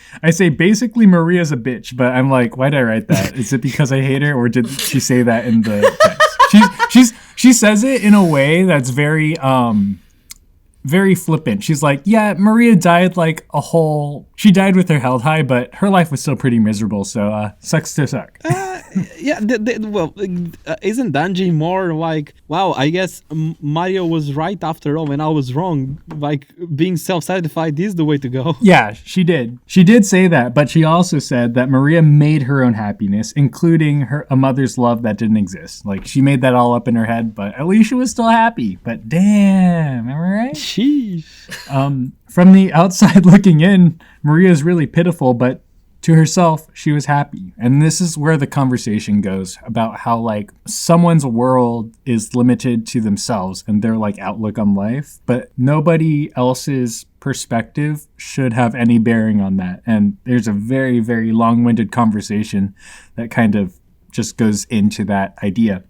basically Maria's a bitch, but I'm like, why did I write that? Is it because I hate her, or did she say that in the text? She says it in a way that's very very flippant. She's like, yeah, Maria died she died with her held high, but her life was still pretty miserable, so sucks to suck. Yeah, isn't Danji more like, wow, I guess Mario was right after all and I was wrong, like being self-satisfied is the way to go. Yeah, she did say that, but she also said that Maria made her own happiness, including a mother's love that didn't exist. Like, she made that all up in her head, but at least she was still happy. But damn, am I right? Sheesh. From the outside looking in, Maria is really pitiful, but to herself, she was happy. And this is where the conversation goes about how, like, someone's world is limited to themselves and their, like, outlook on life, but nobody else's perspective should have any bearing on that. And there's a very, very long-winded conversation that kind of just goes into that idea.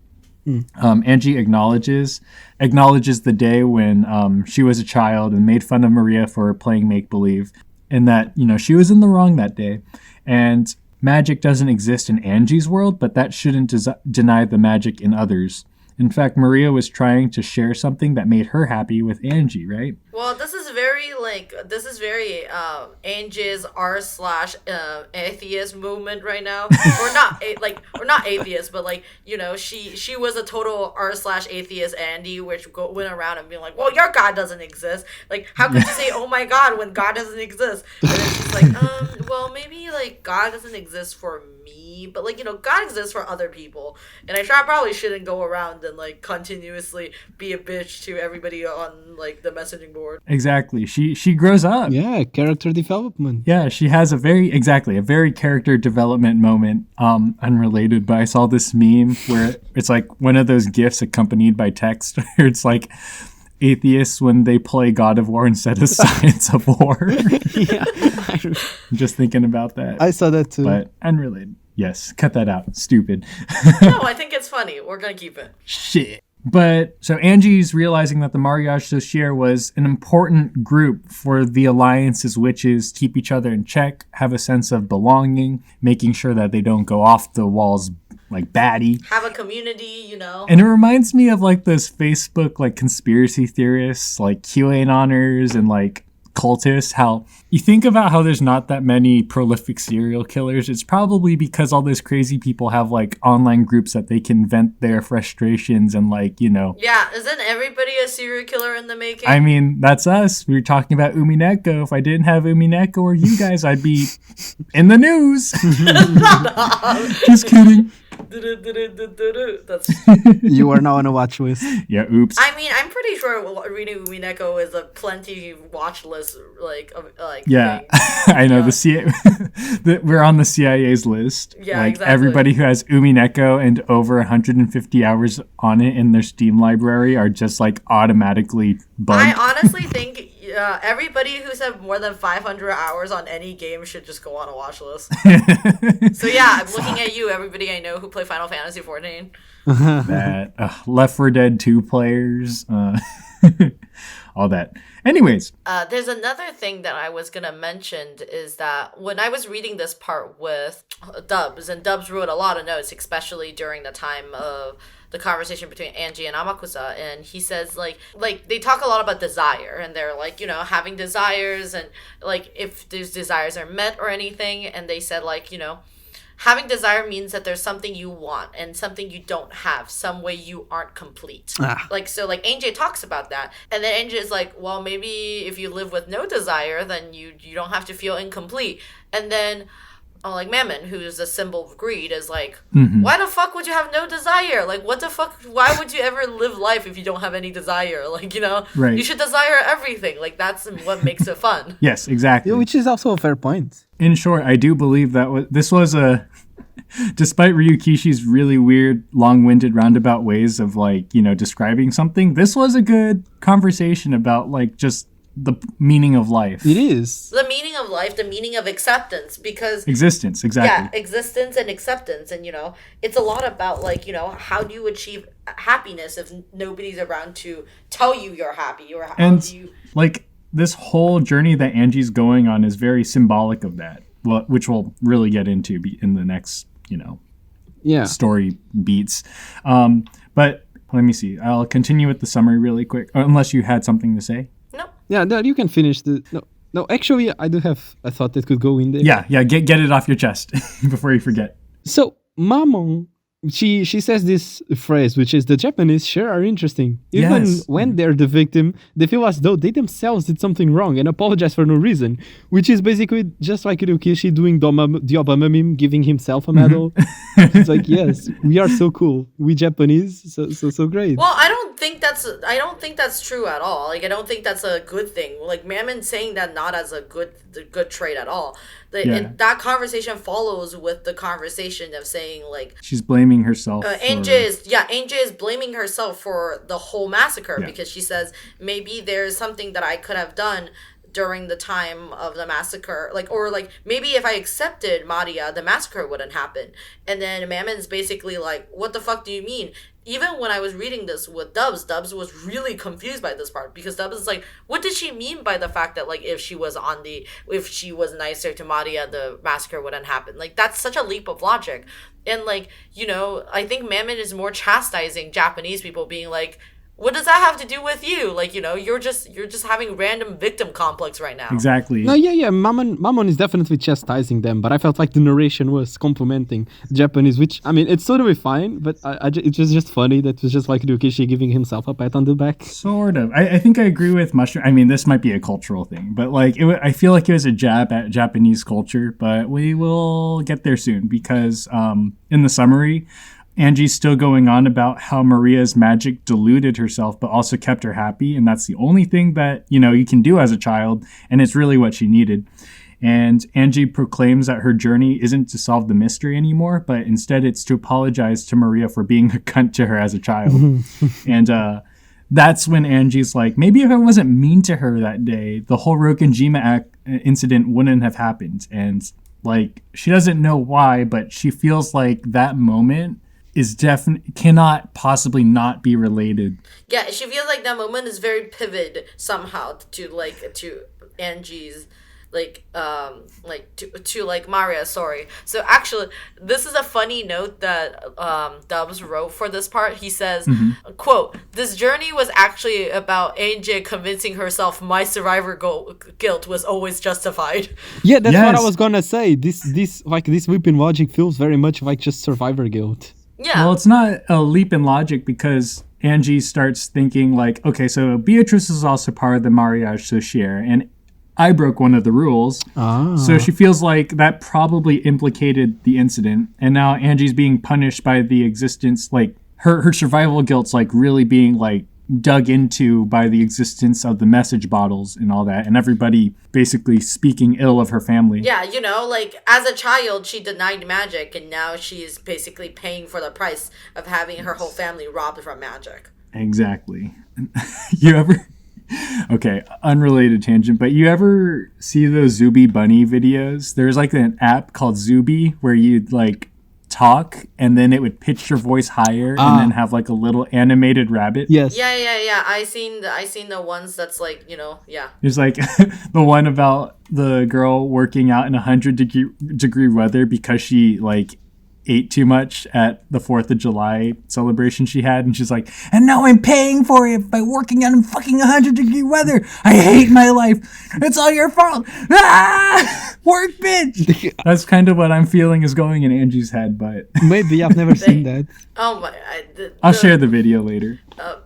Angie acknowledges the day when she was a child and made fun of Maria for playing make-believe, and that, you know, she was in the wrong that day. And magic doesn't exist in Angie's world, but that shouldn't deny the magic in others. In fact, Maria was trying to share something that made her happy with Angie, right? Well, this is very Angie's r/atheist movement right now, or not atheist, but like, you know, she was a total r/atheist Andy, which went around and being like, well, your God doesn't exist. Like, how could you say, oh my God, when God doesn't exist? And it's just like, well, maybe like God doesn't exist for me, but like, you know, God exists for other people, and I probably shouldn't go around and like continuously be a bitch to everybody on like the messaging board. Exactly. She grows up. Yeah, character development. Yeah, she has a very character development moment. Unrelated, but I saw this meme where it's like one of those GIFs accompanied by text where it's like atheists when they play God of War instead of Science of War. Yeah. I'm just thinking about that. I saw that too. But unrelated. Yes, cut that out. Stupid. No, I think it's funny. We're gonna keep it. Shit. But so Angie's realizing that the Mariage Sociere was an important group for the Alliance's witches keep each other in check, have a sense of belonging, making sure that they don't go off the walls like baddie. Have a community, you know. And it reminds me of like those Facebook like conspiracy theorists, like QAnoners and like cultists, how you think about how there's not that many prolific serial killers. It's probably because all those crazy people have like online groups that they can vent their frustrations and like, you know. Yeah, isn't everybody a serial killer in the making? I mean, that's us. We were talking about Umineko. If I didn't have Umineko or you guys, I'd be in the news. Just kidding. That's... You are now on a watch list. Yeah, oops. I mean, I'm pretty sure reading Umineko is a plenty watch list, yeah, I know. Yeah. We're on the CIA's list. Yeah, like, exactly. Everybody who has Umineko and over 150 hours on it in their Steam library are just like automatically bugged. I honestly think everybody who's had more than 500 hours on any game should just go on a watch list. So yeah, I'm looking at you, everybody I know who play Final Fantasy 14. That Left 4 Dead 2 players. all that. Anyways. There's another thing that I was gonna mention is that when I was reading this part with Dubs, and Dubs wrote a lot of notes, especially during the time of the conversation between Angie and Amakusa, and he says like they talk a lot about desire, and they're like, having desires, and like if these desires are met or anything, and they said like, having desire means that there's something you want and something you don't have, some way you aren't complete. So Angie talks about that, and then Angie is like, well, maybe if you live with no desire, then you don't have to feel incomplete. And then like Mammon, who's a symbol of greed, is like, why the fuck would you have no desire? Like, what the fuck? Why would you ever live life if you don't have any desire? Like, right. You should desire everything. Like, that's what makes it fun. Yes, exactly. Yeah, which is also a fair point. In short, I do believe that this was despite Ryukishi's really weird, long-winded, roundabout ways of describing something, this was a good conversation about just the meaning of life. It is. The meaning of life, the meaning of acceptance, because... Existence, exactly. Yeah, existence and acceptance. And, it's a lot about, how do you achieve happiness if nobody's around to tell you you're happy? Or how do you... this whole journey that Angie's going on is very symbolic of that, which we'll really get into in the next, story beats. But let me see. I'll continue with the summary really quick, unless you had something to say. Yeah, no, you can finish No, actually, I do have a thought that could go in there. Yeah, get it off your chest before you forget. So, Mammon, she says this phrase, which is, the Japanese sure are interesting. Even when they're the victim, they feel as though they themselves did something wrong and apologize for no reason, which is basically just like Ryukishi doing the Obama meme, giving himself a medal. It's like, yes, we are so cool. We Japanese, so great. Well, I don't think that's true at all. Like, I don't think that's a good thing. Like, Mammon saying that not as a good trait at all. And that conversation follows with the conversation of saying, like, she's blaming herself. Angie is blaming herself for the whole massacre because she says maybe there's something that I could have done during the time of the massacre, or maybe if I accepted Maria, the massacre wouldn't happen. And then Mammon's basically like, what the fuck do you mean? Even when I was reading this with Dubs was really confused by this part, because Dubs is like, what did she mean by the fact that if she was nicer to Maria, the massacre wouldn't happen? Like, that's such a leap of logic. And I think Mammon is more chastising Japanese people, being like, what does that have to do with you? You're just having random victim complex right now. Exactly. No, yeah. Mammon is definitely chastising them, but I felt like the narration was complimenting Japanese, which, I mean, it's totally fine, but it was just funny that it was just like Ryukishi giving himself a pat on the back. Sort of. I think I agree with Mushroom. I mean, this might be a cultural thing, but I feel like it was a jab at Japanese culture, but we will get there soon, because in the summary, Angie's still going on about how Maria's magic deluded herself, but also kept her happy. And that's the only thing that, you can do as a child. And it's really what she needed. And Angie proclaims that her journey isn't to solve the mystery anymore, but instead it's to apologize to Maria for being a cunt to her as a child. And that's when Angie's like, maybe if I wasn't mean to her that day, the whole Rokenjima incident wouldn't have happened. And she doesn't know why, but she feels like that moment is cannot possibly not be related. Yeah, she feels like that moment is very pivot somehow to Angie's to Maria, sorry. So actually, this is a funny note that Dubs wrote for this part. He says, quote, "This journey was actually about Angie convincing herself my survivor guilt was always justified." Yeah, that's what I was gonna say. This leap in logic feels very much like just survivor guilt. Yeah. Well, it's not a leap in logic, because Angie starts thinking okay, so Beatrice is also part of the mariage sociale, and I broke one of the rules. So she feels like that probably implicated the incident, and now Angie's being punished by the existence, her survival guilt's really being dug into by the existence of the message bottles and all that, and everybody basically speaking ill of her family. Yeah, as a child, she denied magic, and now she's basically paying for the price of having her whole family robbed from magic. Exactly. You ever... Okay, unrelated tangent, but you ever see those Zuby Bunny videos? There's an app called Zuby where you'd talk and then it would pitch your voice higher and then have like a little animated rabbit. Yes. Yeah. I seen the ones that's like, yeah. There's like the one about the girl working out in 100-degree weather because she like ate too much at the 4th of July celebration she had, and she's like, and now I'm paying for it by working out in fucking 100-degree weather. I hate my life. It's all your fault. Work, bitch. That's kind of what I'm feeling is going in Angie's head, but maybe I've never seen that. Oh my! I'll share the video later.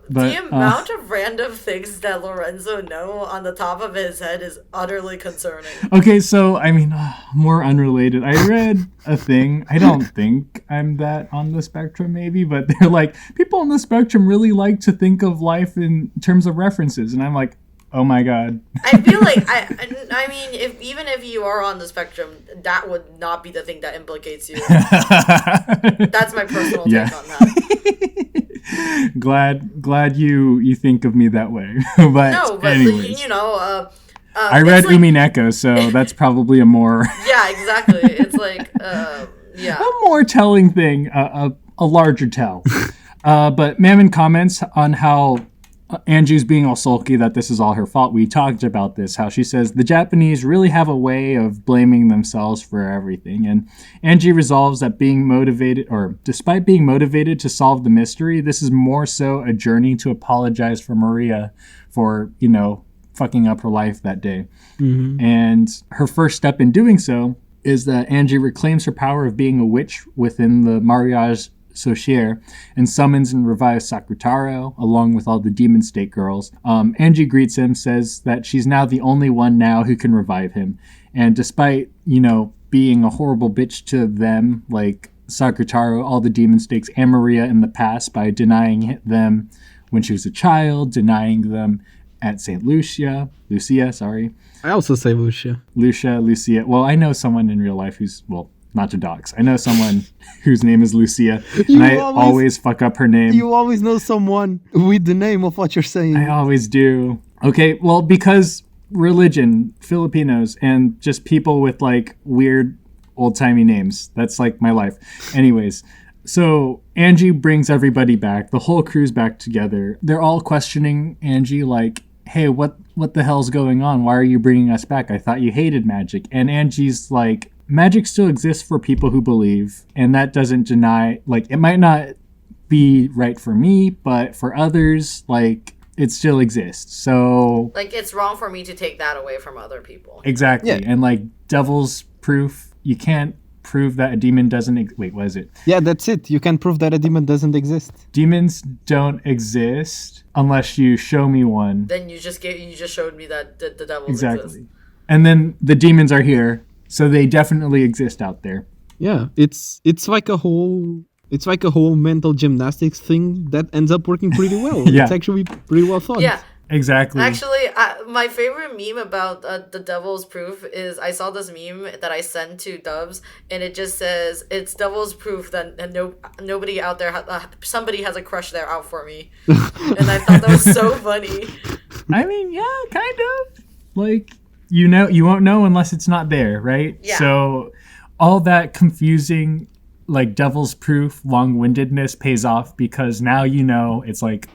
The amount of random things that Lorenzo knows on the top of his head is utterly concerning. Okay, so I mean, more unrelated. I read a thing. I don't think I'm that on the spectrum, maybe, but they're like, people on the spectrum really like to think of life in terms of references, and I'm like, oh my god. I feel like I mean, even if you are on the spectrum, that would not be the thing that implicates you. That's my personal take on that. Glad you think of me that way. But anyways. I read like, Umineko, so that's probably a more yeah, exactly. It's like yeah, a more telling thing, a larger tell. But Mammon comments on how Angie's being all sulky that this is all her fault. We talked about this, how she says the Japanese really have a way of blaming themselves for everything. And Angie resolves that despite being motivated to solve the mystery, this is more so a journey to apologize for Maria for, fucking up her life that day. Mm-hmm. And her first step in doing so is that Angie reclaims her power of being a witch within the Mariage Sorcière and summons and revives Sakutaro along with all the demon state girls. Angie greets him, says that she's now the only one now who can revive him. And despite, being a horrible bitch to them, like Sakutaro, all the demon stakes, and Maria in the past by denying them when she was a child, denying them at St. Lucia. I also say Lucia. Lucia. Well, I know someone in real life who's, not to dox. I know someone whose name is Lucia, and I always fuck up her name. You always know someone with the name of what you're saying. I always do. Okay, well, because religion, Filipinos, and just people with, like, weird old-timey names. That's, like, my life. Anyways, so Angie brings everybody back. The whole crew's back together. They're all questioning Angie, like, hey, what the hell's going on? Why are you bringing us back? I thought you hated magic. And Angie's like, magic still exists for people who believe, and that doesn't deny, like, it might not be right for me, but for others, like, it still exists. So, like, it's wrong for me to take that away from other people. Exactly. Yeah. And, like, devil's proof, you can't prove that a demon doesn't wait, what is it? Yeah, that's it. You can prove that a demon doesn't exist. Demons don't exist unless you show me one. Then you just showed me that the devils exist. Exist. And then the demons are here. So they definitely exist out there. Yeah, it's like a whole mental gymnastics thing that ends up working pretty well. Yeah. It's actually pretty well thought. Yeah, exactly. Actually, my favorite meme about the devil's proof is I saw this meme that I sent to Dubs, and it just says it's devil's proof that nobody out there somebody has a crush there out for me, and I thought that was so funny. I mean, yeah, kind of like. You won't know unless it's not there, right? Yeah. So all that confusing, like, devil's proof long-windedness pays off because now it's like,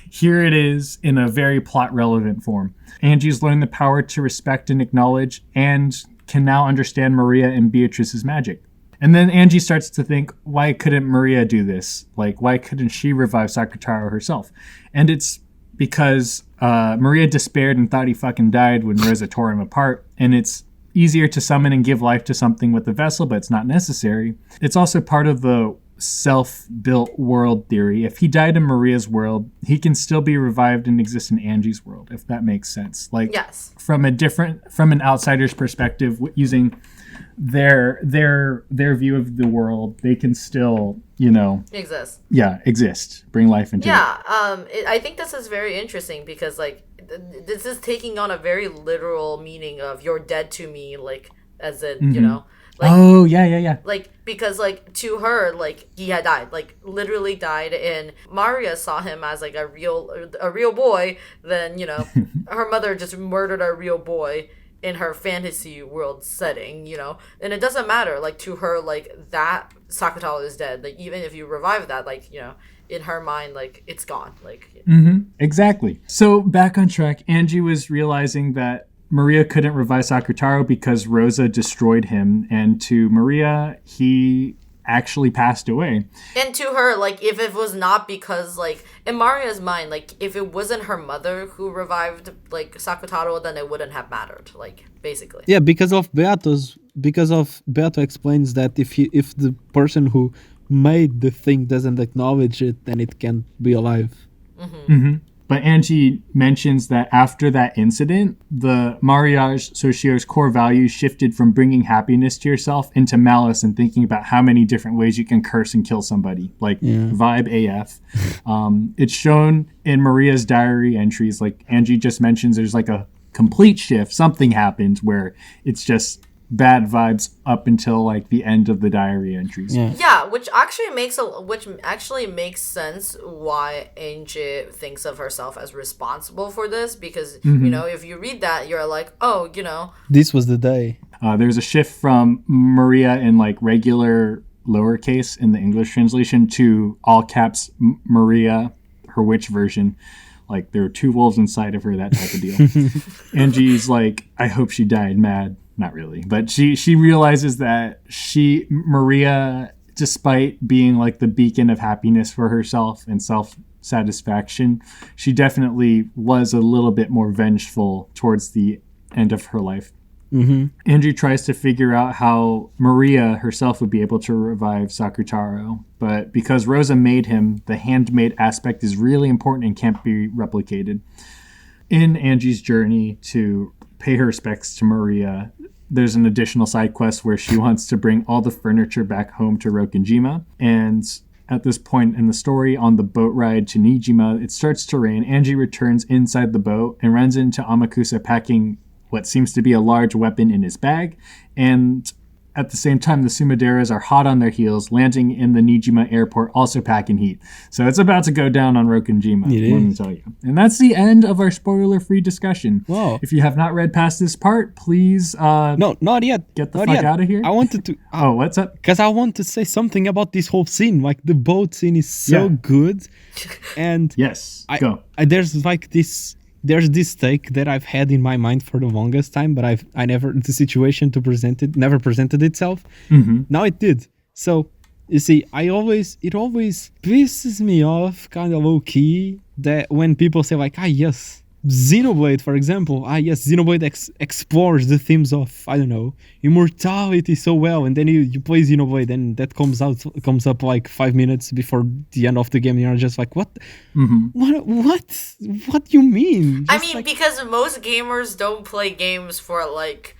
here it is in a very plot-relevant form. Angie's learned the power to respect and acknowledge and can now understand Maria and Beatrice's magic. And then Angie starts to think, why couldn't Maria do this? Like, why couldn't she revive Sakutaro herself? And it's because Maria despaired and thought he fucking died when Rosa tore him apart, and it's easier to summon and give life to something with a vessel, but it's not necessary. It's also part of the self-built world theory. If he died in Maria's world, he can still be revived and exist in Angie's world, if that makes sense. Like, yes. From an outsider's perspective, using their view of the world, they can still exist. Yeah, exist. Bring life into it. I think this is very interesting because, like, this is taking on a very literal meaning of you're dead to me, like, as in, mm-hmm. Like, oh, yeah. Like, because, like, to her, like, he had died, like, literally died, and Maria saw him as, like, a real boy, then, her mother just murdered a real boy, in her fantasy world setting, you know? And it doesn't matter, like, to her, like, that Sakutaro is dead. Like, even if you revive that, like, you know, in her mind, like, it's gone. Like, Exactly. So back on track, Angie was realizing that Maria couldn't revive Sakutaro because Rosa destroyed him, and to Maria, he actually passed away. and to her, like, if it was not because, like, in Maria's mind, like, if it wasn't her mother who revived, like, Sakutaro, then it wouldn't have mattered, like, basically. Yeah, because of Beato explains that if the person who made the thing doesn't acknowledge it, then it can't be alive. But Angie mentions that after that incident, the mariage socio's core values shifted from bringing happiness to yourself into malice and thinking about how many different ways you can curse and kill somebody. Like, vibe AF. It's shown in Maria's diary entries. Like Angie just mentions, there's like a complete shift. Something happens where it's just bad vibes up until like the end of the diary entries. Yeah, which actually makes sense why Angie thinks of herself as responsible for this, because you know, if you read that, you're like, oh, you know, This was the day. There's a shift from Maria in like regular lowercase in the English translation to all caps Maria, her witch version. Like there are two wolves inside of her, that type of deal. Angie's like, I hope she died mad. Not really, but she realizes that Maria, despite being like the beacon of happiness for herself and self-satisfaction, she definitely was a little bit more vengeful towards the end of her life. Angie tries to figure out how Maria herself would be able to revive Sakutaro, but because Rosa made him, the handmade aspect is really important and can't be replicated. In Angie's journey to pay her respects to Maria, there's an additional side quest where she wants to bring all the furniture back home to Rokenjima. And at this point in the story, on the boat ride to Nijima, it starts to rain. Angie returns inside the boat and runs into Amakusa packing what seems to be a large weapon in his bag. And at the same time, the Sumaderas are hot on their heels, landing in the Nijima airport, also packing heat. So it's about to go down on Rokenjima, let me tell you. And that's the end of our spoiler-free discussion. Wow. If you have not read past this part, please No, not yet. get the Not fuck yet. out of here. I wanted to... Oh, what's up? Because I want to say something about this whole scene. Like, the boat scene is so Yeah. good. And Yes, go. there's like this... There's this take that I've had in my mind for the longest time, but the situation to present it never presented itself. Now it did. So, you see, it always pisses me off, kind of low key, that when people say like, yes, Xenoblade, for example, Xenoblade explores the themes of, I don't know, immortality so well, and then you play Xenoblade, and that comes up like 5 minutes before the end of the game, and you're just like, what you mean? I Just mean, like, because most gamers don't play games for, like,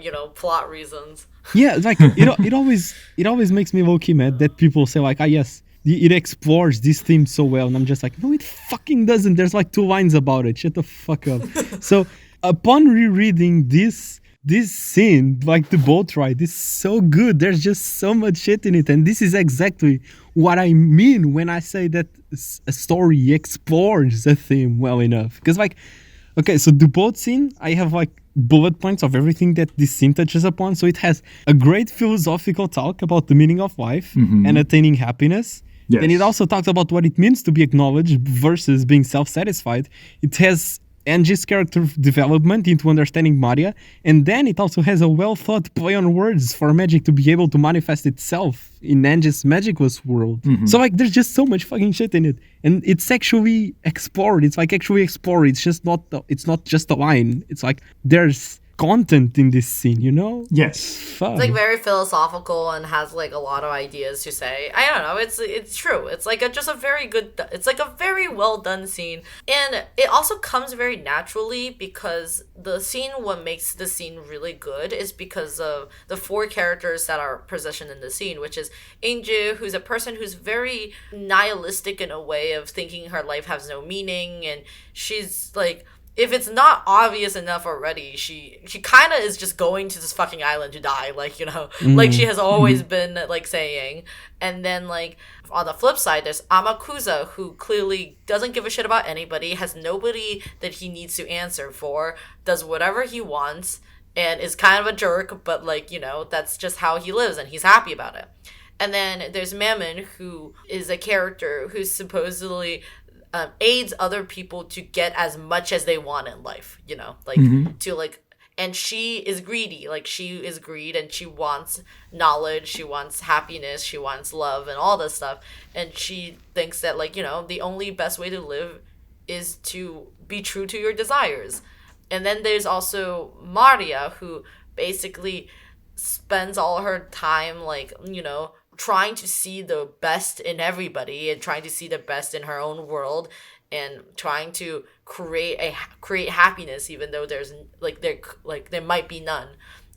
you know, plot reasons. yeah, like it always makes me low-key mad that people say like, yes, it explores this theme so well, and I'm just like, no, it fucking doesn't. There's like 2 lines about it. Shut the fuck up. So upon rereading this scene, like the boat ride, is so good. There's just so much shit in it, and this is exactly what I mean when I say that a story explores a theme well enough. Because like, okay, so the boat scene, I have like bullet points of everything that this scene touches upon. So it has a great philosophical talk about the meaning of life and attaining happiness. Yes. And it also talks about what it means to be acknowledged versus being self-satisfied. It has Angie's character development into understanding Maria, and then it also has a well-thought play on words for magic to be able to manifest itself in Angie's magicless world. So like, there's just so much fucking shit in it, and it's actually explored. It's like actually explored. It's just not. It's not just a line. It's like there's content in this scene, you know? Yes. Fuck. It's like very philosophical and has like a lot of ideas to say. I don't know. It's true. It's like just a very good. It's like a very well done scene, and it also comes very naturally because the scene. What makes the scene really good is because of the 4 characters that are positioned in the scene, which is Angel, who's a person who's very nihilistic in a way of thinking her life has no meaning, and she's like if it's not obvious enough already, she kind of is just going to this fucking island to die, like, you know, like she has always been like saying. And then like on the flip side, there's Amakusa, who clearly doesn't give a shit about anybody, has nobody that he needs to answer for, does whatever he wants, and is kind of a jerk, but like, you know, that's just how he lives and he's happy about it. And then there's Mammon, who is a character who supposedly aids other people to get as much as they want in life, you know, like to like, and she is greedy, like she is greed, and she wants knowledge, she wants happiness, she wants love and all this stuff. And she thinks that, like, you know, the only best way to live is to be true to your desires. And then there's also Maria, who basically spends all her time, like, you know, trying to see the best in everybody and trying to see the best in her own world and trying to create happiness, even though there's there might be none.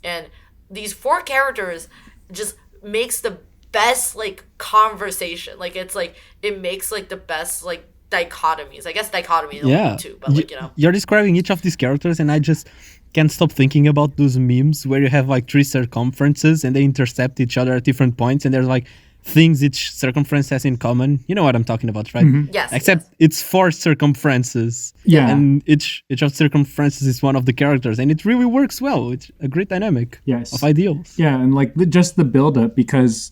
And these four characters just makes the best like conversation. Like it's like it makes like the best like dichotomies. I guess dichotomy is only two, but like, you know, you're describing each of these characters, and I just can't stop thinking about those memes where you have like three circumferences and they intercept each other at different points, and there's like things each circumference has in common. You know what I'm talking about, right? Yes. Except it's four circumferences. Yeah. And each of circumferences is one of the characters, and it really works well. It's a great dynamic of ideals. Yeah, and like just the build up, because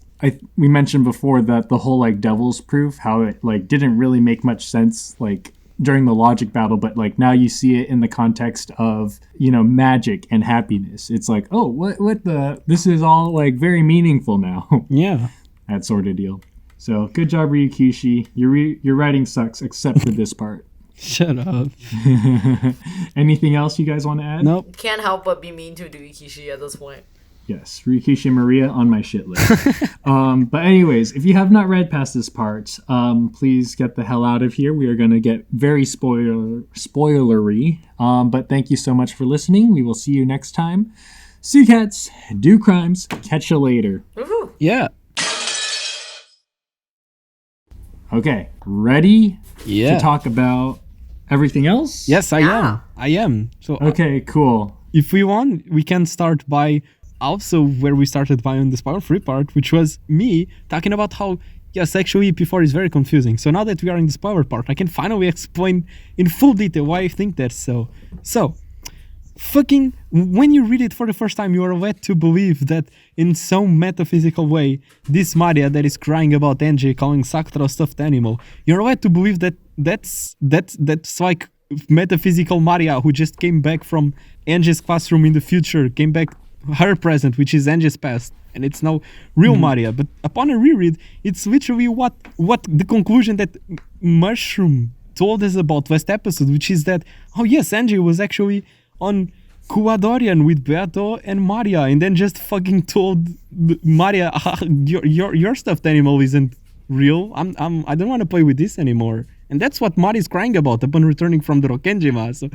we mentioned before that the whole like devil's proof, how it like didn't really make much sense like during the logic battle, but like now you see it in the context of, you know, magic and happiness. It's like, oh, what the, this is all like very meaningful now. Yeah. That sort of deal. So good job, Ryukishi. Your writing sucks except for this part. Shut up. Anything else you guys want to add? Nope. Can't help but be mean to Ryukishi at this point. Yes, Ryukishi and Maria on my shit list. But anyways, if you have not read past this part, please get the hell out of here. We are going to get very spoilery. But thank you so much for listening. We will see you next time. See cats, do crimes, catch you later. Woohoo! Yeah. Okay, ready Yeah. to talk about everything else? Yes, I am. So Okay, cool. if we want, we can start by also where we started by on the spoiler-free part, which was me talking about how, yes, actually P4 is very confusing. So now that we are in the spoiler part, I can finally explain in full detail why I think that's so. So, fucking, when you read it for the first time, you are led to believe that in some metaphysical way, this Maria that is crying about Angie calling Sakura a stuffed animal, you're led to believe that that's like metaphysical Maria who just came back from Angie's classroom in the future, came back her present, which is Angie's past, and it's now real Maria. But upon a reread, it's literally what the conclusion that Mushroom told us about last episode, which is that, oh yes, Angie was actually on Kuwadorian with Beato and Maria, and then just fucking told Maria, your stuffed animal isn't real. I don't want to play with this anymore. And that's what Mari's crying about upon returning from the Rokenjima. So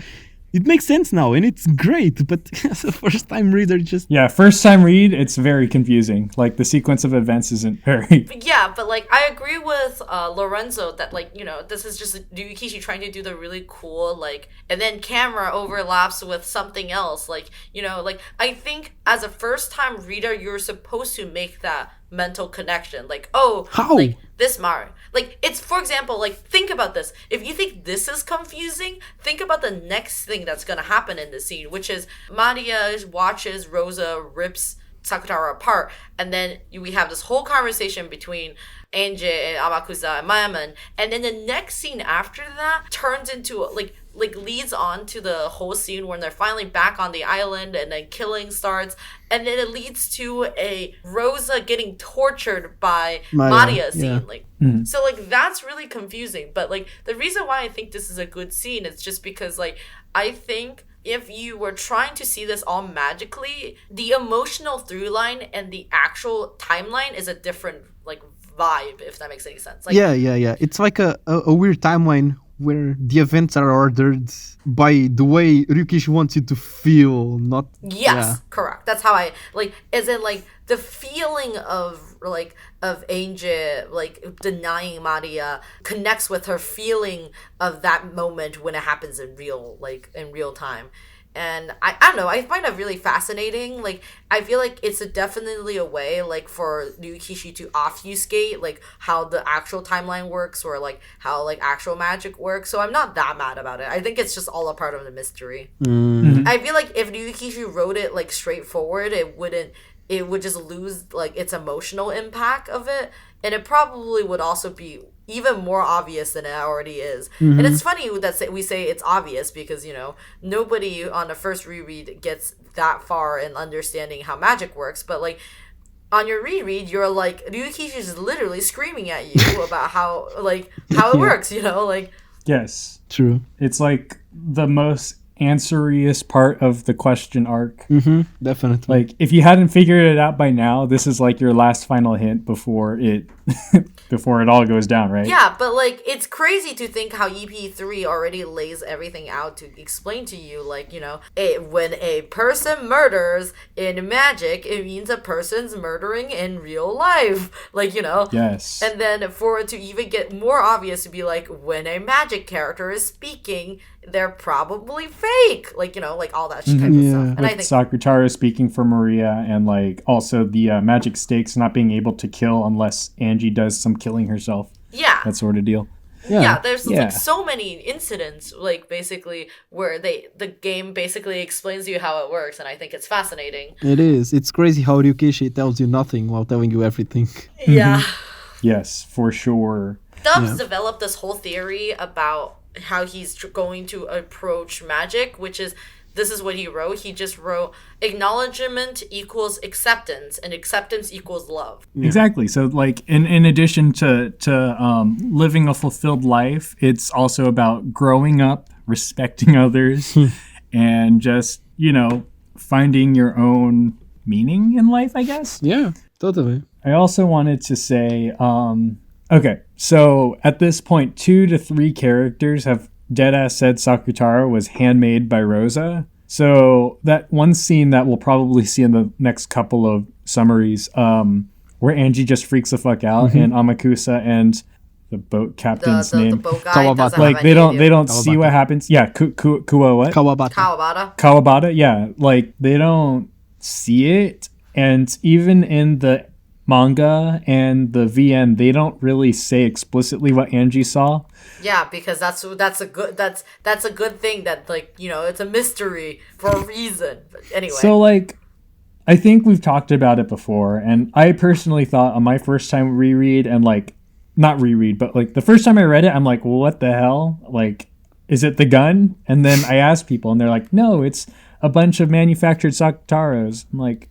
it makes sense now, and it's great, but as a first-time reader, just... Yeah, first-time read, it's very confusing. Like, the sequence of events isn't very... Yeah, but, like, I agree with Lorenzo that, like, you know, this is just Ryukishi trying to do the really cool, like, and then camera overlaps with something else. Like, you know, like, I think as a first-time reader, you're supposed to make that mental connection. Like, oh, how? Like, this Mario. Like, it's, for example, like, think about this. If you think this is confusing, think about the next thing that's gonna happen in the scene, which is Maria watches Rosa rips Sakura apart, and then we have this whole conversation between Angie and Amakusa and Mammon, and then the next scene after that turns into, like leads on to the whole scene when they're finally back on the island, and then killing starts, and then it leads to a Rosa getting tortured by Maria scene. Yeah. Like, so like that's really confusing. But like the reason why I think this is a good scene is just because like I think if you were trying to see this all magically, the emotional through line and the actual timeline is a different like vibe, if that makes any sense. Like, yeah. It's like a weird timeline where the events are ordered by the way Ryukishi wants you to feel, not Yes, correct. That's how I like. As in, like the feeling of Angel like denying Maria connects with her feeling of that moment when it happens in real time. And I don't know, I find it really fascinating. Like, I feel like it's definitely a way, like, for Ryukishi to obfuscate, like, how the actual timeline works or, like, how, like, actual magic works. So I'm not that mad about it. I think it's just all a part of the mystery. I feel like if Ryukishi wrote it, like, straightforward, it would just lose, like, its emotional impact of it. And it probably would also be even more obvious than it already is. And it's funny that we say it's obvious because, you know, nobody on the first reread gets that far in understanding how magic works. But, like, on your reread, you're like, Ryukishi is literally screaming at you about how it works, you know? Like, Yes. True. It's like the most answeriest part of the question arc. Definitely. Like, if you hadn't figured it out by now, this is like your last final hint before it before it all goes down, right? yeah, but, like, it's crazy to think how EP3 already lays everything out to explain to you, like, you know, when a person murders in magic, it means a person's murdering in real life. Like, you know? Yes. And then for it to even get more obvious to be like, when a magic character is speaking, they're probably fake. Like, you know, like all that type of stuff. And With Sakutaro speaking for Maria, and like also the magic stakes not being able to kill unless Angie does some killing herself. Yeah. That sort of deal. Yeah, there's like so many incidents, like basically where the game basically explains to you how it works, and I think it's fascinating. It is. It's crazy how Ryukishi tells you nothing while telling you everything. Yeah. Yes, for sure. Stubbs developed this whole theory about how he's going to approach magic, which is, this is what he wrote. He just wrote, acknowledgement equals acceptance, and acceptance equals love. Yeah. Exactly. So, like, in addition to living a fulfilled life, it's also about growing up, respecting others, and just, you know, finding your own meaning in life, I guess. Yeah, totally. I also wanted to say, okay, so at this point, 2 to 3 characters have deadass said Sakutaro was handmade by Rosa. So that one scene that we'll probably see in the next couple of summaries, where Angie just freaks the fuck out, and Amakusa and the boat captain's name, the boat guy doesn't like have they don't Kawabata. see what happens. Yeah, Kawabata. Yeah, like they don't see it, and even in the manga and the VN, they don't really say explicitly what Angie saw. Yeah, because that's a good thing that, like, you know, it's a mystery for a reason. But anyway. So, like, I think we've talked about it before, and I personally thought on my first time reread, and like not reread, but like the first time I read it, I'm like, well, what the hell? Like, is it the gun? And then I asked people, and they're like, no, it's a bunch of manufactured Sakutaros. I'm like,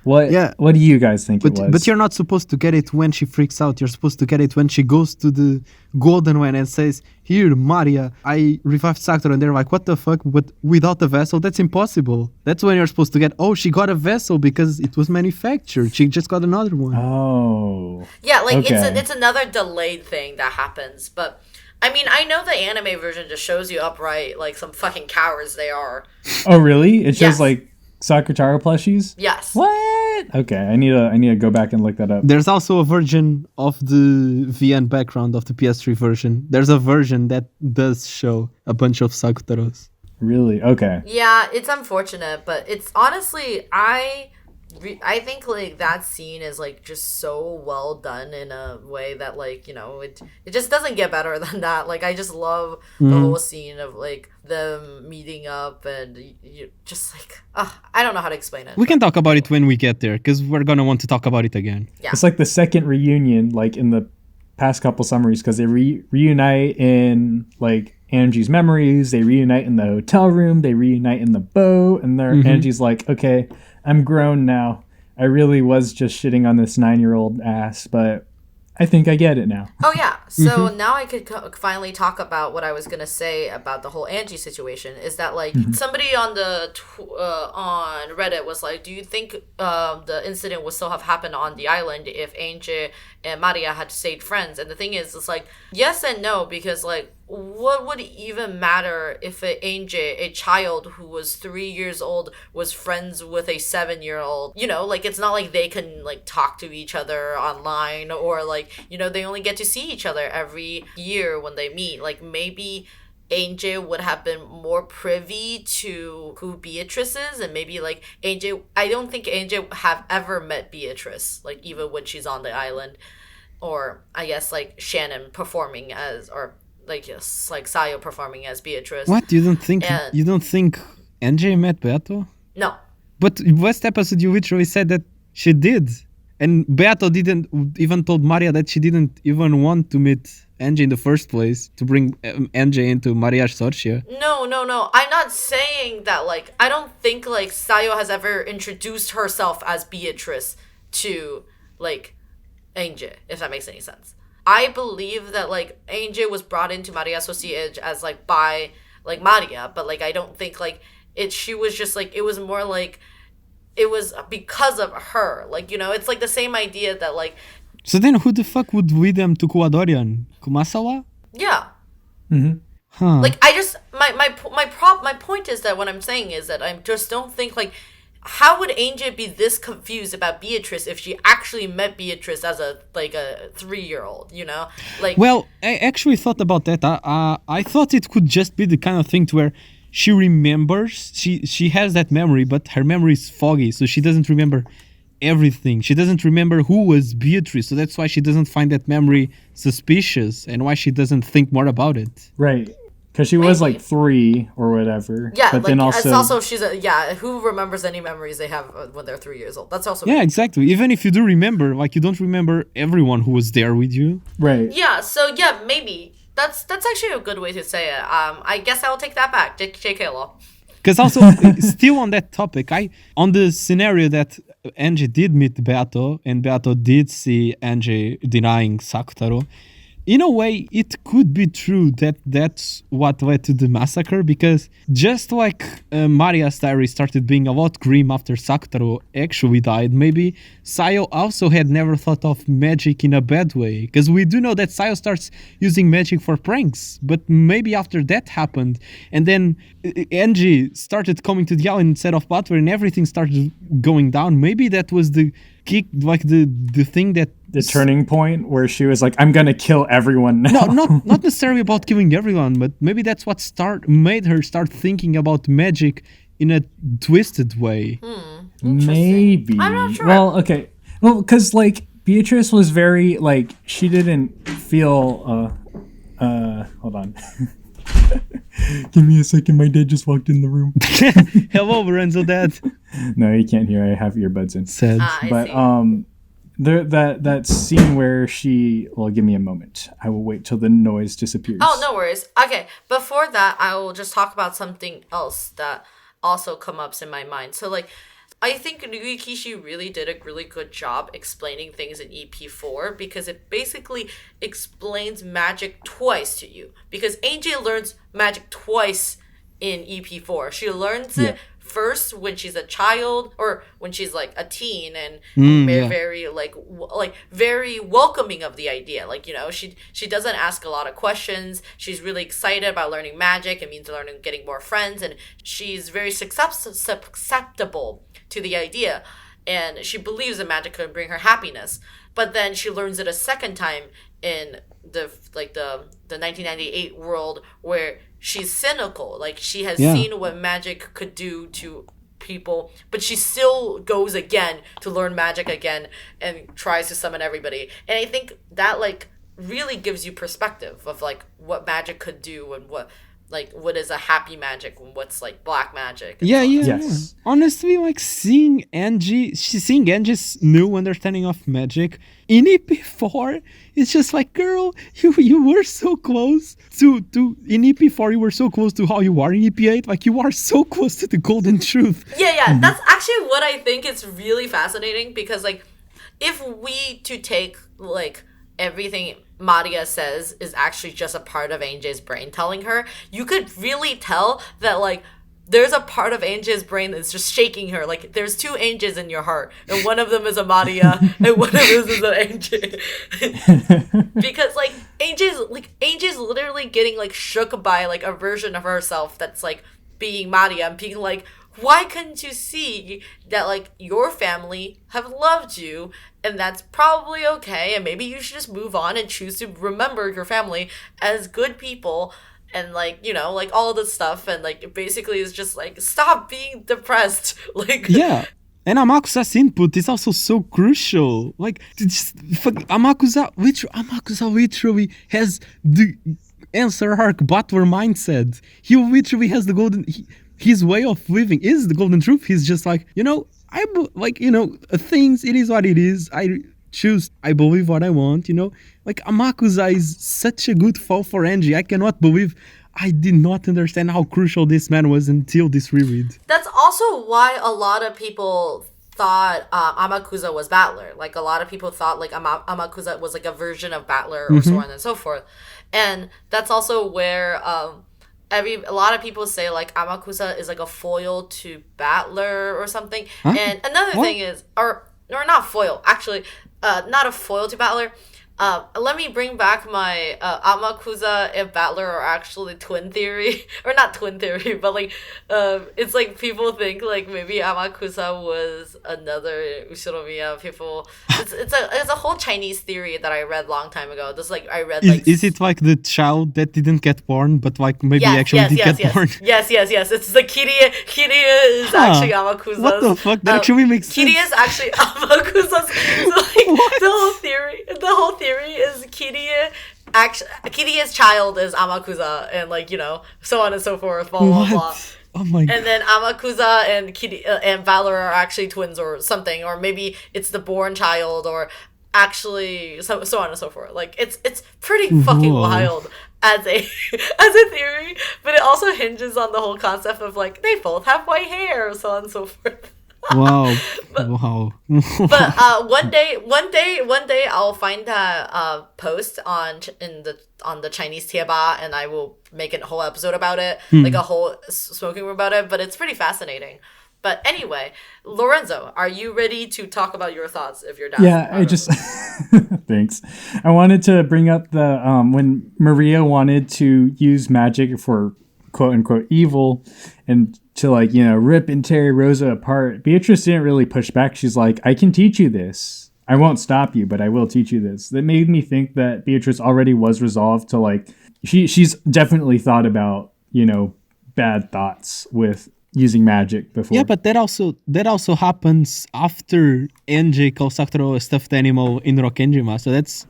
what? Yeah. What do you guys think it was? But you're not supposed to get it when she freaks out. You're supposed to get it when she goes to the golden one and says, "Here, Maria, I revived Sakura." And they're like, "What the fuck? But without a vessel, that's impossible." That's when you're supposed to get, "Oh, she got a vessel because it was manufactured. She just got another one." Oh. Yeah, like okay. it's another delayed thing that happens, but I mean, I know the anime version just shows you upright like some fucking cowards they are. Oh, really? It shows Yes. like Sakutaro plushies? Yes. What? Okay, I need to go back and look that up. There's also a version of the VN background of the PS3 version. There's a version that does show a bunch of Sakutaros. Really? Okay. Yeah, it's unfortunate, but it's honestly, I think like that scene is like just so well done in a way that, like, you know, it just doesn't get better than that. Like, I just love the whole scene of like them meeting up and you just like, I don't know how to explain it. We can talk about it when we get there, because we're gonna want to talk about it again. Yeah. It's like the second reunion, like in the past couple summaries, because they reunite in like Angie's memories. They reunite in the hotel room. They reunite in the boat, and Angie's like, okay, I'm grown now. I really was just shitting on this 9-year-old ass, but I think I get it now. Oh, yeah. So now I could finally talk about what I was going to say about the whole Angie situation, is that, like, somebody on the on Reddit was like, do you think the incident would still have happened on the island if Angie and Maria had stayed friends? And the thing is, it's like, yes and no, because, like, what would even matter if a child who was 3 years old was friends with a 7-year-old? You know, like, it's not like they can, like, talk to each other online, or, like, you know, they only get to see each other every year when they meet. Like, maybe AJ would have been more privy to who Beatrice is, and maybe, like, I don't think AJ have ever met Beatrice, like, even when she's on the island, or I guess, like, Shannon performing as, or like, yes, like Sayo performing as Beatrice. What, you don't think NJ met Beato? No. But last episode you literally said that she did, and Beato didn't even told Maria that she didn't even want to meet NJ in the first place, to bring NJ into Maria's Sorcia. No. I'm not saying that, like, I don't think, like, Sayo has ever introduced herself as Beatrice to, like, AJ, if that makes any sense. I believe that, like, AJ was brought into Maria Sociedad as, like, by, like, Maria, but, like, I don't think, like, she was just, like, it was more like, it was because of her. Like, you know, it's, like, the same idea that, like... So then who the fuck would lead them to Kuwadorian? Kumasawa? Yeah. Mm-hmm. Huh. Like, I just... My point is that what I'm saying is that I just don't think, like... How would Angel be this confused about Beatrice if she actually met Beatrice as a 3-year-old, you know? Like, well, I actually thought about that. I thought it could just be the kind of thing to where she remembers, she has that memory, but her memory is foggy, so she doesn't remember everything. She doesn't remember who was Beatrice, so that's why she doesn't find that memory suspicious, and why she doesn't think more about it. Right. Because she was like 3 or whatever. Yeah, but like, then also, it's also who remembers any memories they have when they're 3 years old? That's also yeah, exactly. Even if you do remember, like, you don't remember everyone who was there with you. Right. Yeah, so yeah, maybe that's actually a good way to say it. I guess I'll take that back, JK Law. Because also, still on that topic, on the scenario that Angie did meet Beato, and Beato did see Angie denying Sakutaro, in a way, it could be true that that's what led to the massacre, because just like Maria's diary started being a lot grim after Sakutaro actually died, maybe Sayo also had never thought of magic in a bad way, because we do know that Sayo starts using magic for pranks, but maybe after that happened, and then Angie started coming to the island instead of Butler, and everything started going down. Maybe that was the kick, like the thing that... The turning point where she was like, I'm gonna kill everyone now. No, not necessarily about killing everyone, but maybe that's what made her start thinking about magic in a twisted way. Maybe. I'm not sure. Well, okay. Well, because, like, Beatrice was very, like, she didn't feel, hold on. Give me a second, my dad just walked in the room. Hello, Lorenzo Dad. No, you can't hear, I have earbuds in. Sad. But, that scene where she... Well, give me a moment. I will wait till the noise disappears. Oh, no worries. Okay, before that, I will just talk about something else that also come up in my mind. So, like, I think Nugikishi really did a really good job explaining things in EP4, because it basically explains magic twice to you. Because AJ learns magic twice in EP4. She learns it first when she's a child, or when she's like a teen, and very very welcoming of the idea. Like, you know, she doesn't ask a lot of questions. She's really excited about learning magic. It means getting more friends, and she's very susceptible to the idea, and she believes that magic could bring her happiness. But then she learns it a second time in the 1998 world, where she's cynical. Like, she has seen what magic could do to people, but she still goes again to learn magic again and tries to summon everybody. And I think that, like, really gives you perspective of, like, what magic could do, and what is a happy magic and what's, like, black magic. Yes. Honestly, like, seeing Angie's new understanding of magic in EP4, it's just like, girl, you were so close to in EP4, you were so close to how you are in EP8. Like, you are so close to the golden truth. Yeah, that's actually what I think is really fascinating, because, like, if we to take, like, everything Maria says is actually just a part of AJ's brain telling her, you could really tell that, like, there's a part of Angie's brain that's just shaking her. Like, there's two Anges in your heart, and one of them is a Maria, and one of them is an Angie. Because, like, Angie's literally getting, like, shook by, like, a version of herself that's, like, being Maria and being like, why couldn't you see that, like, your family have loved you, and that's probably okay, and maybe you should just move on and choose to remember your family as good people. And, like, you know, like, all this stuff. And, like, basically it's just, like, stop being depressed. Like... Yeah. And Amakusa's input is also so crucial. Like, Amakusa literally has the answer arc butler mindset. He literally has the golden... his way of living is the golden truth. He's just like, you know, things, it is what it is. I believe what I want, you know? Like, Amakusa is such a good fall for Angie. I cannot believe I did not understand how crucial this man was until this reread. That's also why a lot of people thought Amakusa was Battler. Like, a lot of people thought, like, Amakusa was, like, a version of Battler or so on and so forth. And that's also where... a lot of people say, like, Amakusa is, like, a foil to Battler or something. Huh? And another thing is... Or not foil, actually... not a foil to Battler. Let me bring back my Amakusa and Battler are actually twin theory. Or not twin theory, but, like, it's like people think, like, maybe Amakusa was another Ushiromiya people. It's a whole Chinese theory that I read long time ago. This, like, I read, like... Is it, like, the child that didn't get born, but, like, maybe did get born? Yes. It's the Kiria. Kiria is actually Amakusa's. What the fuck? That actually makes sense. Kiria is actually Amakusa's. So, like, the whole theory is Kiria's child is Amakusa, and, like, you know, so on and so forth, blah blah blah. Oh my god. And then Amakusa and Valor are actually twins or something, or maybe it's the born child, or actually so on and so forth. Like, it's pretty fucking wild as a theory, but it also hinges on the whole concept of, like, they both have white hair, so on and so forth. Wow. But one day I'll find that post on the Chinese Tieba, and I will make a whole episode about it, like a whole smoking room about it. But it's pretty fascinating. But anyway, Lorenzo, are you ready to talk about your thoughts if you're down? Yeah, I just thanks. I wanted to bring up the when Maria wanted to use magic for quote unquote evil and to, like, you know, rip and tear Rosa apart. Beatrice didn't really push back. She's like, I can teach you this. I won't stop you, but I will teach you this. That made me think that Beatrice already was resolved to, like, she's definitely thought about, you know, bad thoughts with using magic before. Yeah, but that also happens after Angie calls Sakura a stuffed animal in Rokkenjima. So that's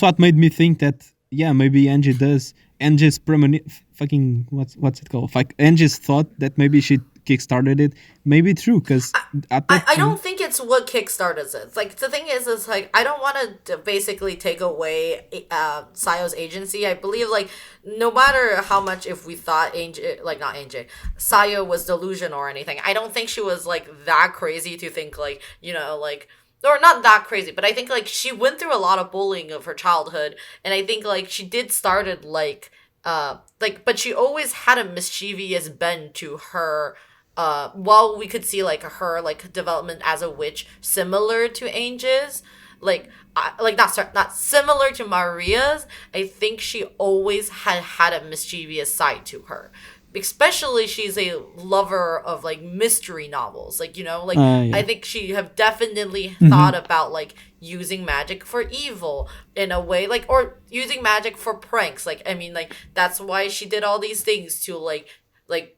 what made me think that, yeah, maybe Angie does. Angie's what's it called? Like, Angie's thought that maybe she kickstarted it. Maybe true, because I don't think it's what kickstarted it. Like, the thing is like, I don't want to basically take away Sayo's agency. I believe, like, no matter how much, if we thought Sayo was delusional or anything, I don't think she was, like, that crazy to think, like, you know, like, or not that crazy, but I think, like, she went through a lot of bullying of her childhood, and I think, like, she did started, like, but she always had a mischievous bend to her, while we could see, like, her, like, development as a witch similar to Angel's, not similar to Maria's, I think she always had a mischievous side to her. Especially she's a lover of, like, mystery novels, like, you know, like, yeah. I think she have definitely thought about, like, using magic for evil in a way, like, or using magic for pranks. Like, I mean, like, that's why she did all these things to, like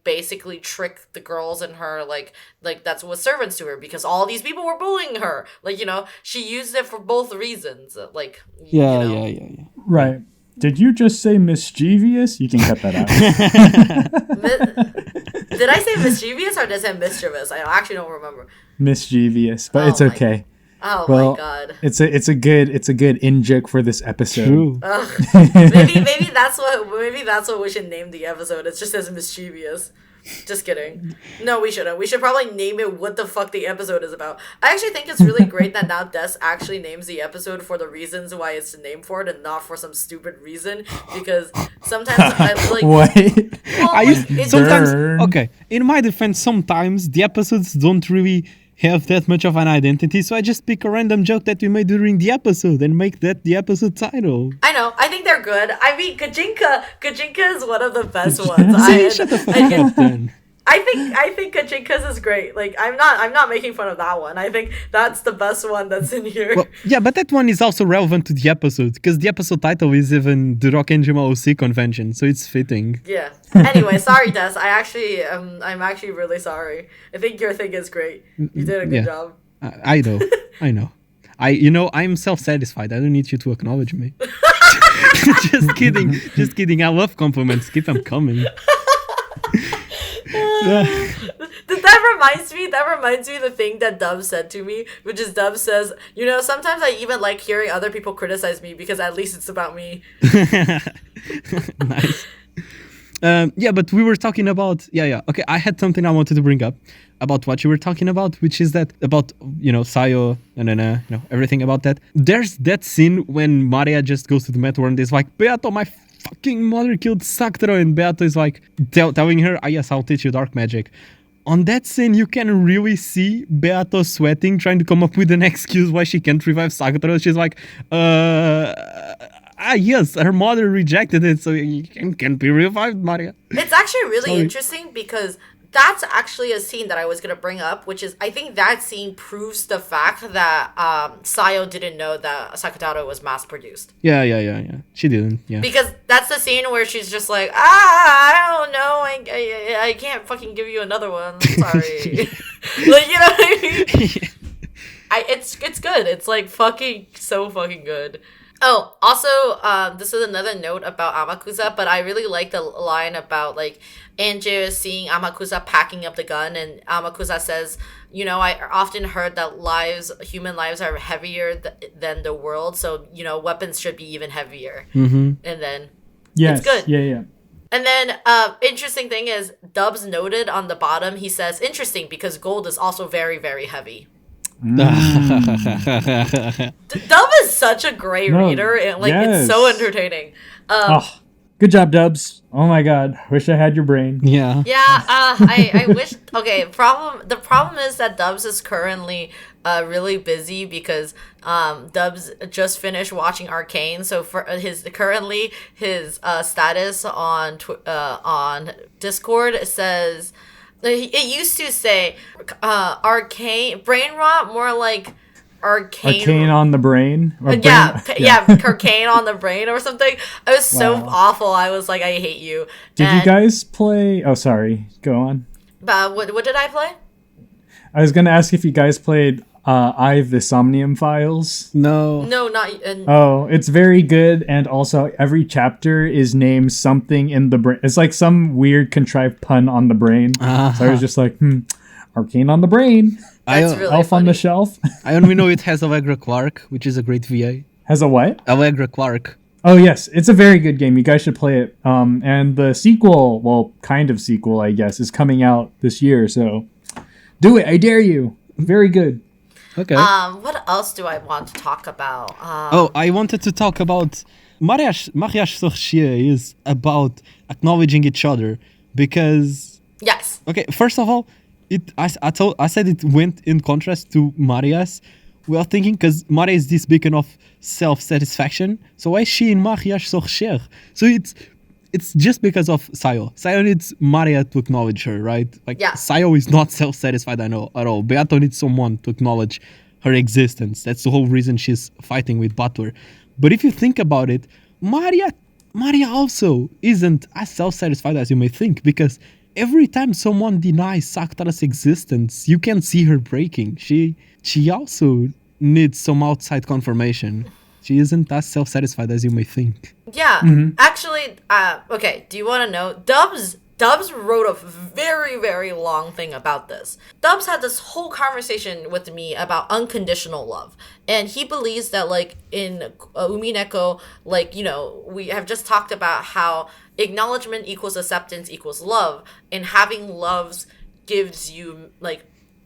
basically trick the girls in her, like that's what servants to her, because all these people were bullying her, like, you know, she used it for both reasons, like, yeah. Right. Did you just say mischievous? You can cut that out. Did I say mischievous or did I say mischievous? I actually don't remember. Mischievous, but it's okay. Oh my god! It's a good in joke for this episode. True. Maybe that's what we should name the episode. It's just as mischievous. Just kidding. No, we shouldn't. We should probably name it what the fuck the episode is about. I actually think it's really great that now Des actually names the episode for the reasons why it's named for it and not for some stupid reason. Because sometimes I like... Wait. Well, I used it's sometimes Burn. okay. In my defense, sometimes the episodes don't really have that much of an identity, so I just pick a random joke that we made during the episode and make that the episode title. I know. I think they're good. I mean, Kajinka is one of the best ones. Shut the fuck up, then. I think Kajinka's is great. Like I'm not making fun of that one. I think that's the best one that's in here. Well, yeah, but that one is also relevant to the episode because the episode title is even the Rockenjima OC convention, so it's fitting. Yeah. Anyway, sorry, Des. I'm actually really sorry. I think your thing is great. You did a good job. I know. I know. I'm self-satisfied. I don't need you to acknowledge me. Just kidding. Just kidding. I love compliments. Keep them coming. That reminds me of the thing that Dub said to me, which is Dub says, sometimes I even like hearing other people criticize me because at least it's about me. Nice. But we were talking about okay, I had something I wanted to bring up about what you were talking about, which is that about Sayo and everything about that. There's that scene when Maria just goes to the meteor and is like, Beato, my fucking mother killed Sakura, and Beato is like telling her, yes, I'll teach you dark magic. On that scene, you can really see Beato sweating, trying to come up with an excuse why she can't revive Sakura. She's like, yes, her mother rejected it, so you can't be revived, Maria. It's actually really interesting because that's actually a scene that I was going to bring up, which is, I think that scene proves the fact that Sayo didn't know that Sakutaro was mass-produced. Yeah. She didn't, yeah. Because that's the scene where she's just like, I don't know, I can't fucking give you another one, sorry. Like, you know what I mean? It's good. It's like so fucking good. Oh, also, this is another note about Amakusa, but I really like the line about, like, Anju seeing Amakusa packing up the gun, and Amakusa says, I often heard that human lives are heavier than the world, so, weapons should be even heavier. Mm-hmm. And then, Yes. it's good. Yeah. And then, interesting thing is, Dubs noted on the bottom, he says, interesting, because gold is also very, very heavy. Dub is such a great reader, and it's so entertaining. Good job, Dubs. Oh my god, wish I had your brain. Yeah. Yeah, I wish. Okay, the problem is that Dubs is currently really busy because Dubs just finished watching Arcane. So for his status on Discord says. It used to say arcane brain rot, more like arcane on the brain. Arcane on the brain or something. I was so awful. I was like, I hate you. Did you guys play? Oh, sorry. Go on. What did I play? I was gonna ask if you guys played the Somnium Files. No, not. Oh, it's very good, and also every chapter is named something in the brain. It's like some weird contrived pun on the brain. Uh-huh. So I was just like, Arcane on the brain. That's really Elf funny. on the shelf. I only know it has Allegra Clark, which is a great VA. Has a what? Allegra Clark. Oh yes, it's a very good game. You guys should play it. And the sequel, well, kind of sequel, I guess, is coming out this year. So do it. I dare you. Very good. Okay. What else do I want to talk about? I wanted to talk about mariage sorcier is about acknowledging each other because. Yes. Okay. First of all, I said it went in contrast to Maria's. We are thinking because Maria is this beacon of self-satisfaction. So why is she in mariage sorcier? So it's just because of Sayo. Sayo needs Maria to acknowledge her, right? Like, Sayo is not self-satisfied, I know, at all. Beato needs someone to acknowledge her existence. That's the whole reason she's fighting with Batur. But if you think about it, Maria also isn't as self-satisfied as you may think, because every time someone denies Sakutara's existence, you can see her breaking. She also needs some outside confirmation. She isn't as self-satisfied as you may think. Yeah, actually, okay, do you want to know? Dubs Dubs wrote a very, very long thing about this. Dubs had this whole conversation with me about unconditional love. And he believes that, like, in Umineko, like, you know, we have just talked about how acknowledgement equals acceptance equals love. And having loves gives you, like,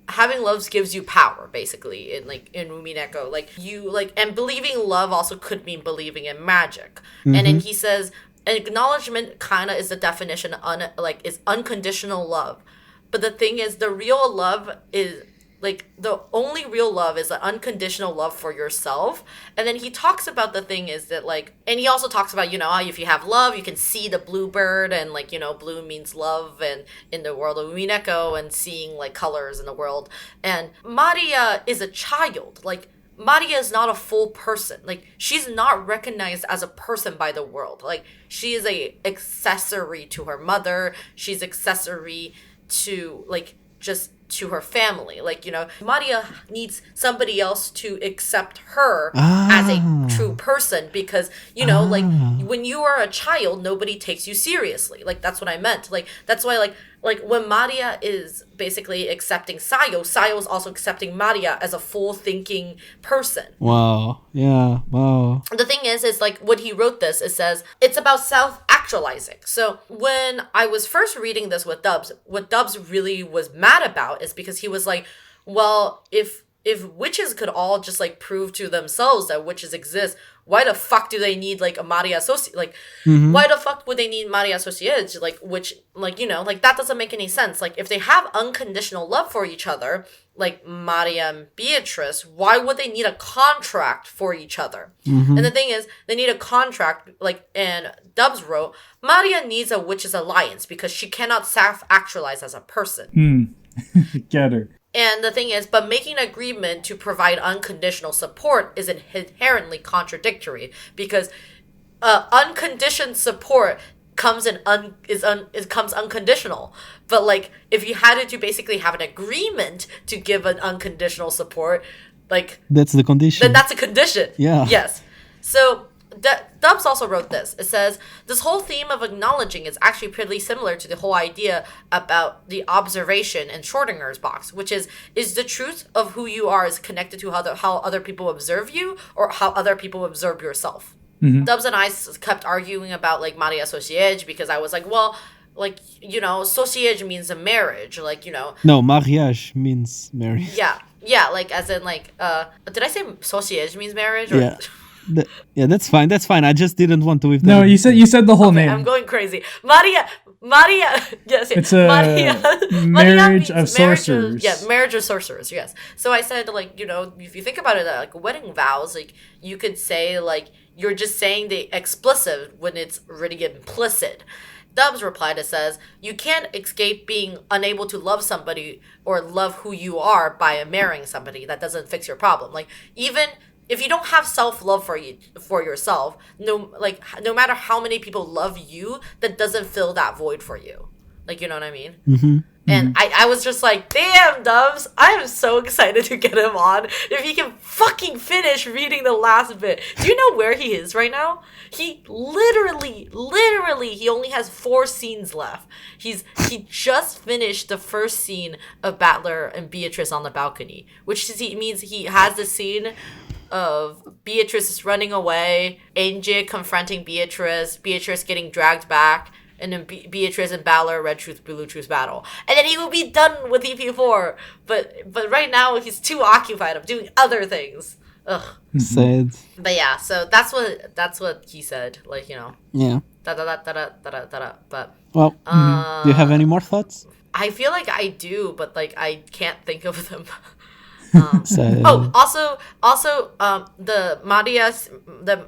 having loves gives you power, basically, in Umineko. Like, you, like, and believing love also could mean believing in magic. And then he says, acknowledgement kind of is the definition is unconditional love. But the thing is, the real love is, like, the only real love is the unconditional love for yourself. And then he talks about the thing is that, like, and he also talks about, you know, if you have love, you can see the bluebird, and, like, you know, blue means love, and in the world of Umineko, and seeing, like, colors in the world. And Maria is a child. Like, Maria is not a full person. Like, she's not recognized as a person by the world. Like, she is a accessory to her mother. She's accessory to, like, just to her family. Like, you know, Maria needs somebody else to accept her as a true person, because, you know, like, when you are a child, nobody takes you seriously. Like, that's what I meant. Like, that's why, like when Maria is basically accepting Sayo, Sayo is also accepting Maria as a full thinking person. Wow. Yeah. Wow. The thing is like, when he wrote this, it says it's about self-actualizing. So when I was first reading this with Dubs, what Dubs really was mad about is because he was like, well, if witches could all just, like, prove to themselves that witches exist, why the fuck do they need, like, a Maria Associate? Like, why the fuck would they need Maria Associate? Like, which, like, you know, like, that doesn't make any sense. Like, if they have unconditional love for each other, like Maria and Beatrice, why would they need a contract for each other? And the thing is, they need a contract, like, and Dubs wrote, Maria needs a witch's alliance because she cannot self-actualize as a person. Get her. And the thing is, but making an agreement to provide unconditional support is inherently contradictory, because unconditioned support comes comes unconditional. But, like, if you had to basically have an agreement to give an unconditional support, like, that's the condition. Then that's a condition. Yeah. Yes. So Dubs also wrote this. It says, this whole theme of acknowledging is actually pretty similar to the whole idea about the observation in Schrodinger's box, which is the truth of who you are is connected to how other people observe you, or how other people observe yourself. Dubs and I kept arguing about, like, Maria Sociege, because I was like, well, like, you know, Sociege means a marriage, like, you know. No, mariage means marriage. Yeah, like, as in, like, did I say Sociege means marriage? Or? Yeah. That's fine. I just didn't want to. No, you said the whole name. I'm going crazy. Maria. Yes, it's a marriage of sorcerers. Marriage of sorcerers. Yes. So I said, like, you know, if you think about it, like, wedding vows, like, you could say, like, you're just saying the explicit when it's already implicit. Dubs replied, it says, you can't escape being unable to love somebody or love who you are by marrying somebody. That doesn't fix your problem. Like, even if you don't have self-love for yourself, no matter how many people love you, that doesn't fill that void for you. Like, you know what I mean? And I was just like, damn, Dubs, I am so excited to get him on. If he can fucking finish reading the last bit. Do you know where he is right now? He literally, he only has 4 scenes left. He just finished the first scene of Battler and Beatrice on the balcony, which means he has the scene of Beatrice is running away, Angie confronting Beatrice getting dragged back, and then Beatrice and Balor, Red Truth, Blue Truth battle. And then he will be done with EP4. But right now, he's too occupied of doing other things. Ugh. Sad. But yeah, so that's what he said. Like, you know. Yeah. Da-da-da-da-da-da-da-da. But... Well, do you have any more thoughts? I feel like I do, but, like, I can't think of them. Also, the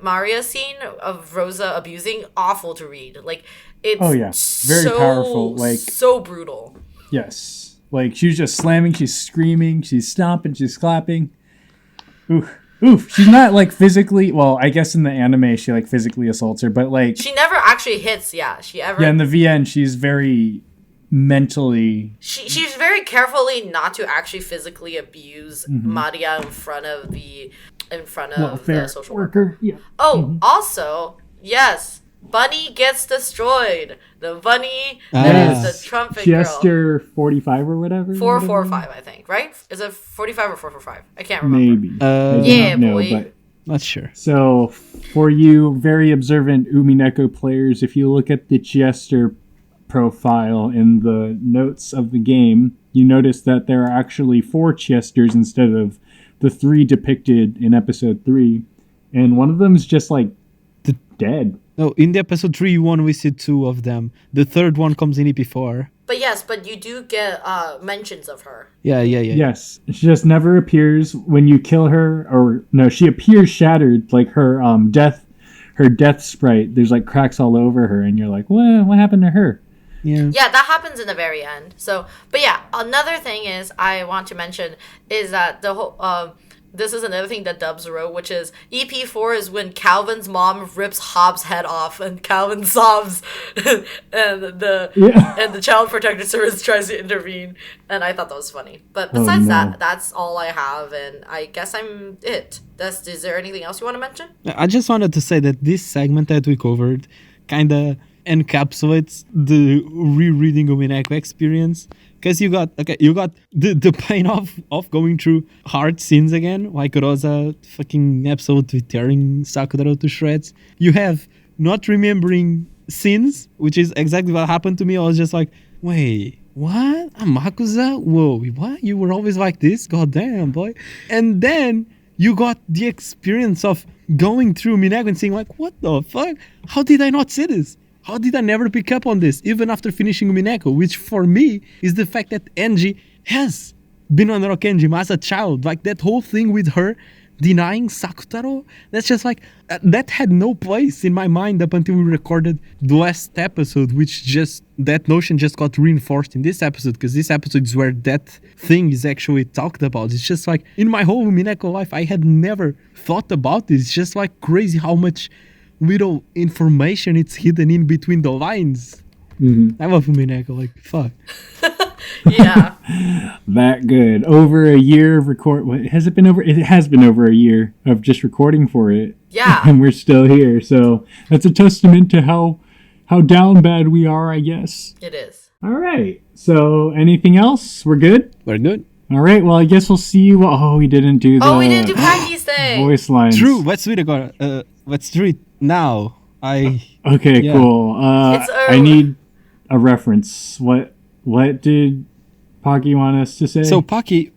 Maria scene of Rosa abusing, awful to read. Like, it's very powerful. Like, so brutal. Yes, like, she's just slamming, she's screaming, she's stomping, she's clapping. Oof. She's not, like, physically. Well, I guess in the anime she, like, physically assaults her, but, like, she never actually hits. Yeah, in the VN she's very mentally. She's very carefully not to actually physically abuse Maria in front of the social worker. Yeah. Also, yes, Bunny gets destroyed. The bunny that is the trumpet girl. Chester 45 or whatever. 445, I think, right? Is it 45 or 445? I can't remember. Maybe. I do yeah, not know, boy. but Not sure. so for you very observant Umineko players, if you look at the Chester profile in the notes of the game, you notice that there are actually 4 Chesters instead of the 3 depicted in episode 3, and one of them is just like dead. No, in the episode 3, we see 2 of them. The third one comes in EP4. But yes, but you do get mentions of her. Yeah. Yes, she just never appears when you kill her, or no, she appears shattered, like her death sprite. There's like cracks all over her, and you're like, what happened to her? Yeah. Yeah, that happens in the very end. So, but yeah, another thing is I want to mention is that the whole this is another thing that Dubs wrote, which is EP4 is when Calvin's mom rips Hobbs' head off and Calvin sobs, and the child protective service tries to intervene, and I thought that was funny. But besides that, that's all I have, and I guess I'm it. Is there anything else you want to mention? I just wanted to say that this segment that we covered kind of encapsulates the rereading Umineko experience, because you got the pain of going through hard scenes again, like Rosa fucking episode with tearing Sakutaro to shreds. You have not remembering scenes, which is exactly what happened to me. I was just like, wait, what? Amakusa? Whoa, what? You were always like this? God damn, boy. And then you got the experience of going through Umineko and saying like, what the fuck? How did I not see this? How did I never pick up on this, even after finishing Umineko? Which for me is the fact that Enji has been on Rokenjima as a child. Like that whole thing with her denying Sakutaro, that's just like, that had no place in my mind up until we recorded the last episode, which just, that notion just got reinforced in this episode, because this episode is where that thing is actually talked about. It's just like, in my whole Umineko life, I had never thought about this. It's just like crazy how much little information it's hidden in between the lines. I love Umineko, like, fuck. Yeah. That good. Over a year of has it been over? It has been over a year of just recording for it. Yeah. And we're still here. So that's a testament to how down bad we are, I guess. It is. All right. So anything else? We're good? We're good. All right. Well, I guess we'll see you. Oh, we didn't do the we didn't do Packy's thing. voice lines. True. Let's do it. Let's do it now. Okay, Yeah. cool. It's I need a reference. What did Pocky want us to say? So Pocky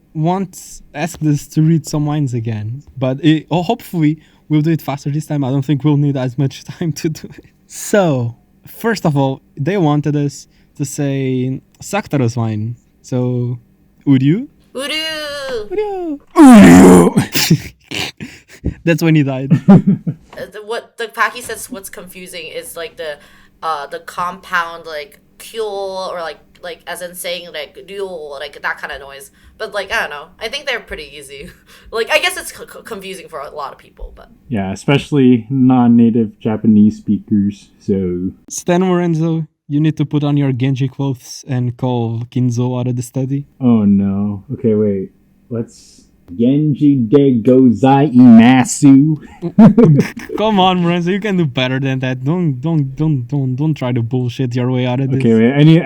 asked us to read some lines again, but hopefully we'll do it faster this time. I don't think we'll need as much time to do it. So, first of all, they wanted us to say Sakutaro's line. So, would you? Uru! That's when he died. What the Packy says what's confusing is like the compound like kyo, or like as in saying like ryo, like that kind of noise. But like I don't know, I think they're pretty easy. Like I guess it's confusing for a lot of people, but yeah, especially non-native Japanese speakers. So Stan Lorenzo, you need to put on your Genji clothes and call Kinzo out of the study. oh no. Okay, wait. Let's Genji de gozaimasu. Come on, Lorenzo, you can do better than that. Don't try to bullshit your way out of this. Okay, wait. I need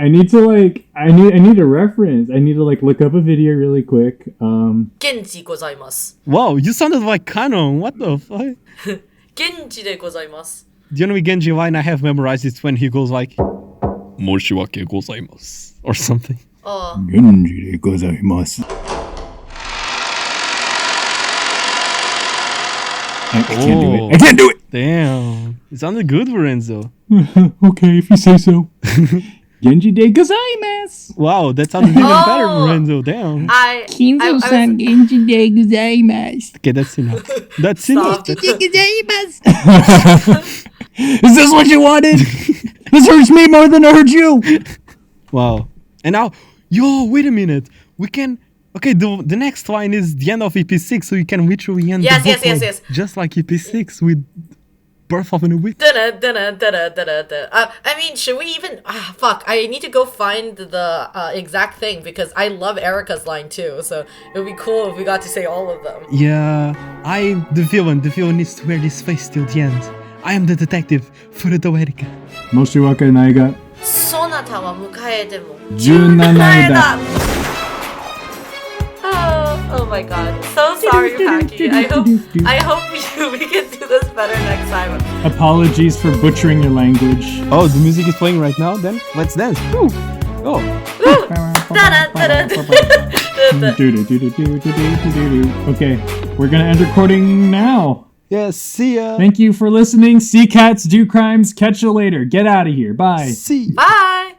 a reference. I need to like look up a video really quick. Genji gozaimasu. Whoa, you sounded like Kanon. What the fuck? Genji de gozaimasu. The only Genji line I have memorized is when he goes like, Moshiwake gozaimasu, or something. Genji de gozaimasu. I can't do it. I can't do it. Damn. It sounded good, Lorenzo. Okay, if you say so. Genji de gozaimasu. Wow, that sounded even better, Lorenzo. Damn. Kinzo-san genji de gozaimasu. Okay, that's enough. That's enough. De gozaimasu. Is this what you wanted? This hurts me more than it hurts you. Wow. And now, wait a minute. We can... Okay, the next line is the end of EP6, so you can literally end the book yes. just like EP6 with Birth of a New Week. I mean, should we even... fuck, I need to go find the exact thing, because I love Erica's line too, so it would be cool if we got to say all of them. Yeah, the villain needs to wear this face till the end. I am the detective, Furude. もしわからないがそなたは迎えても17だ。 Oh my god. So sorry, Paki. I hope we can do this better next time. Apologies for butchering your language. Oh, the music is playing right now. Then let's dance. Woo. Oh. Okay, we're gonna end recording now. Yes. See ya. Thank you for listening. See cats, do crimes. Catch you later. Get out of here. Bye. See. Bye.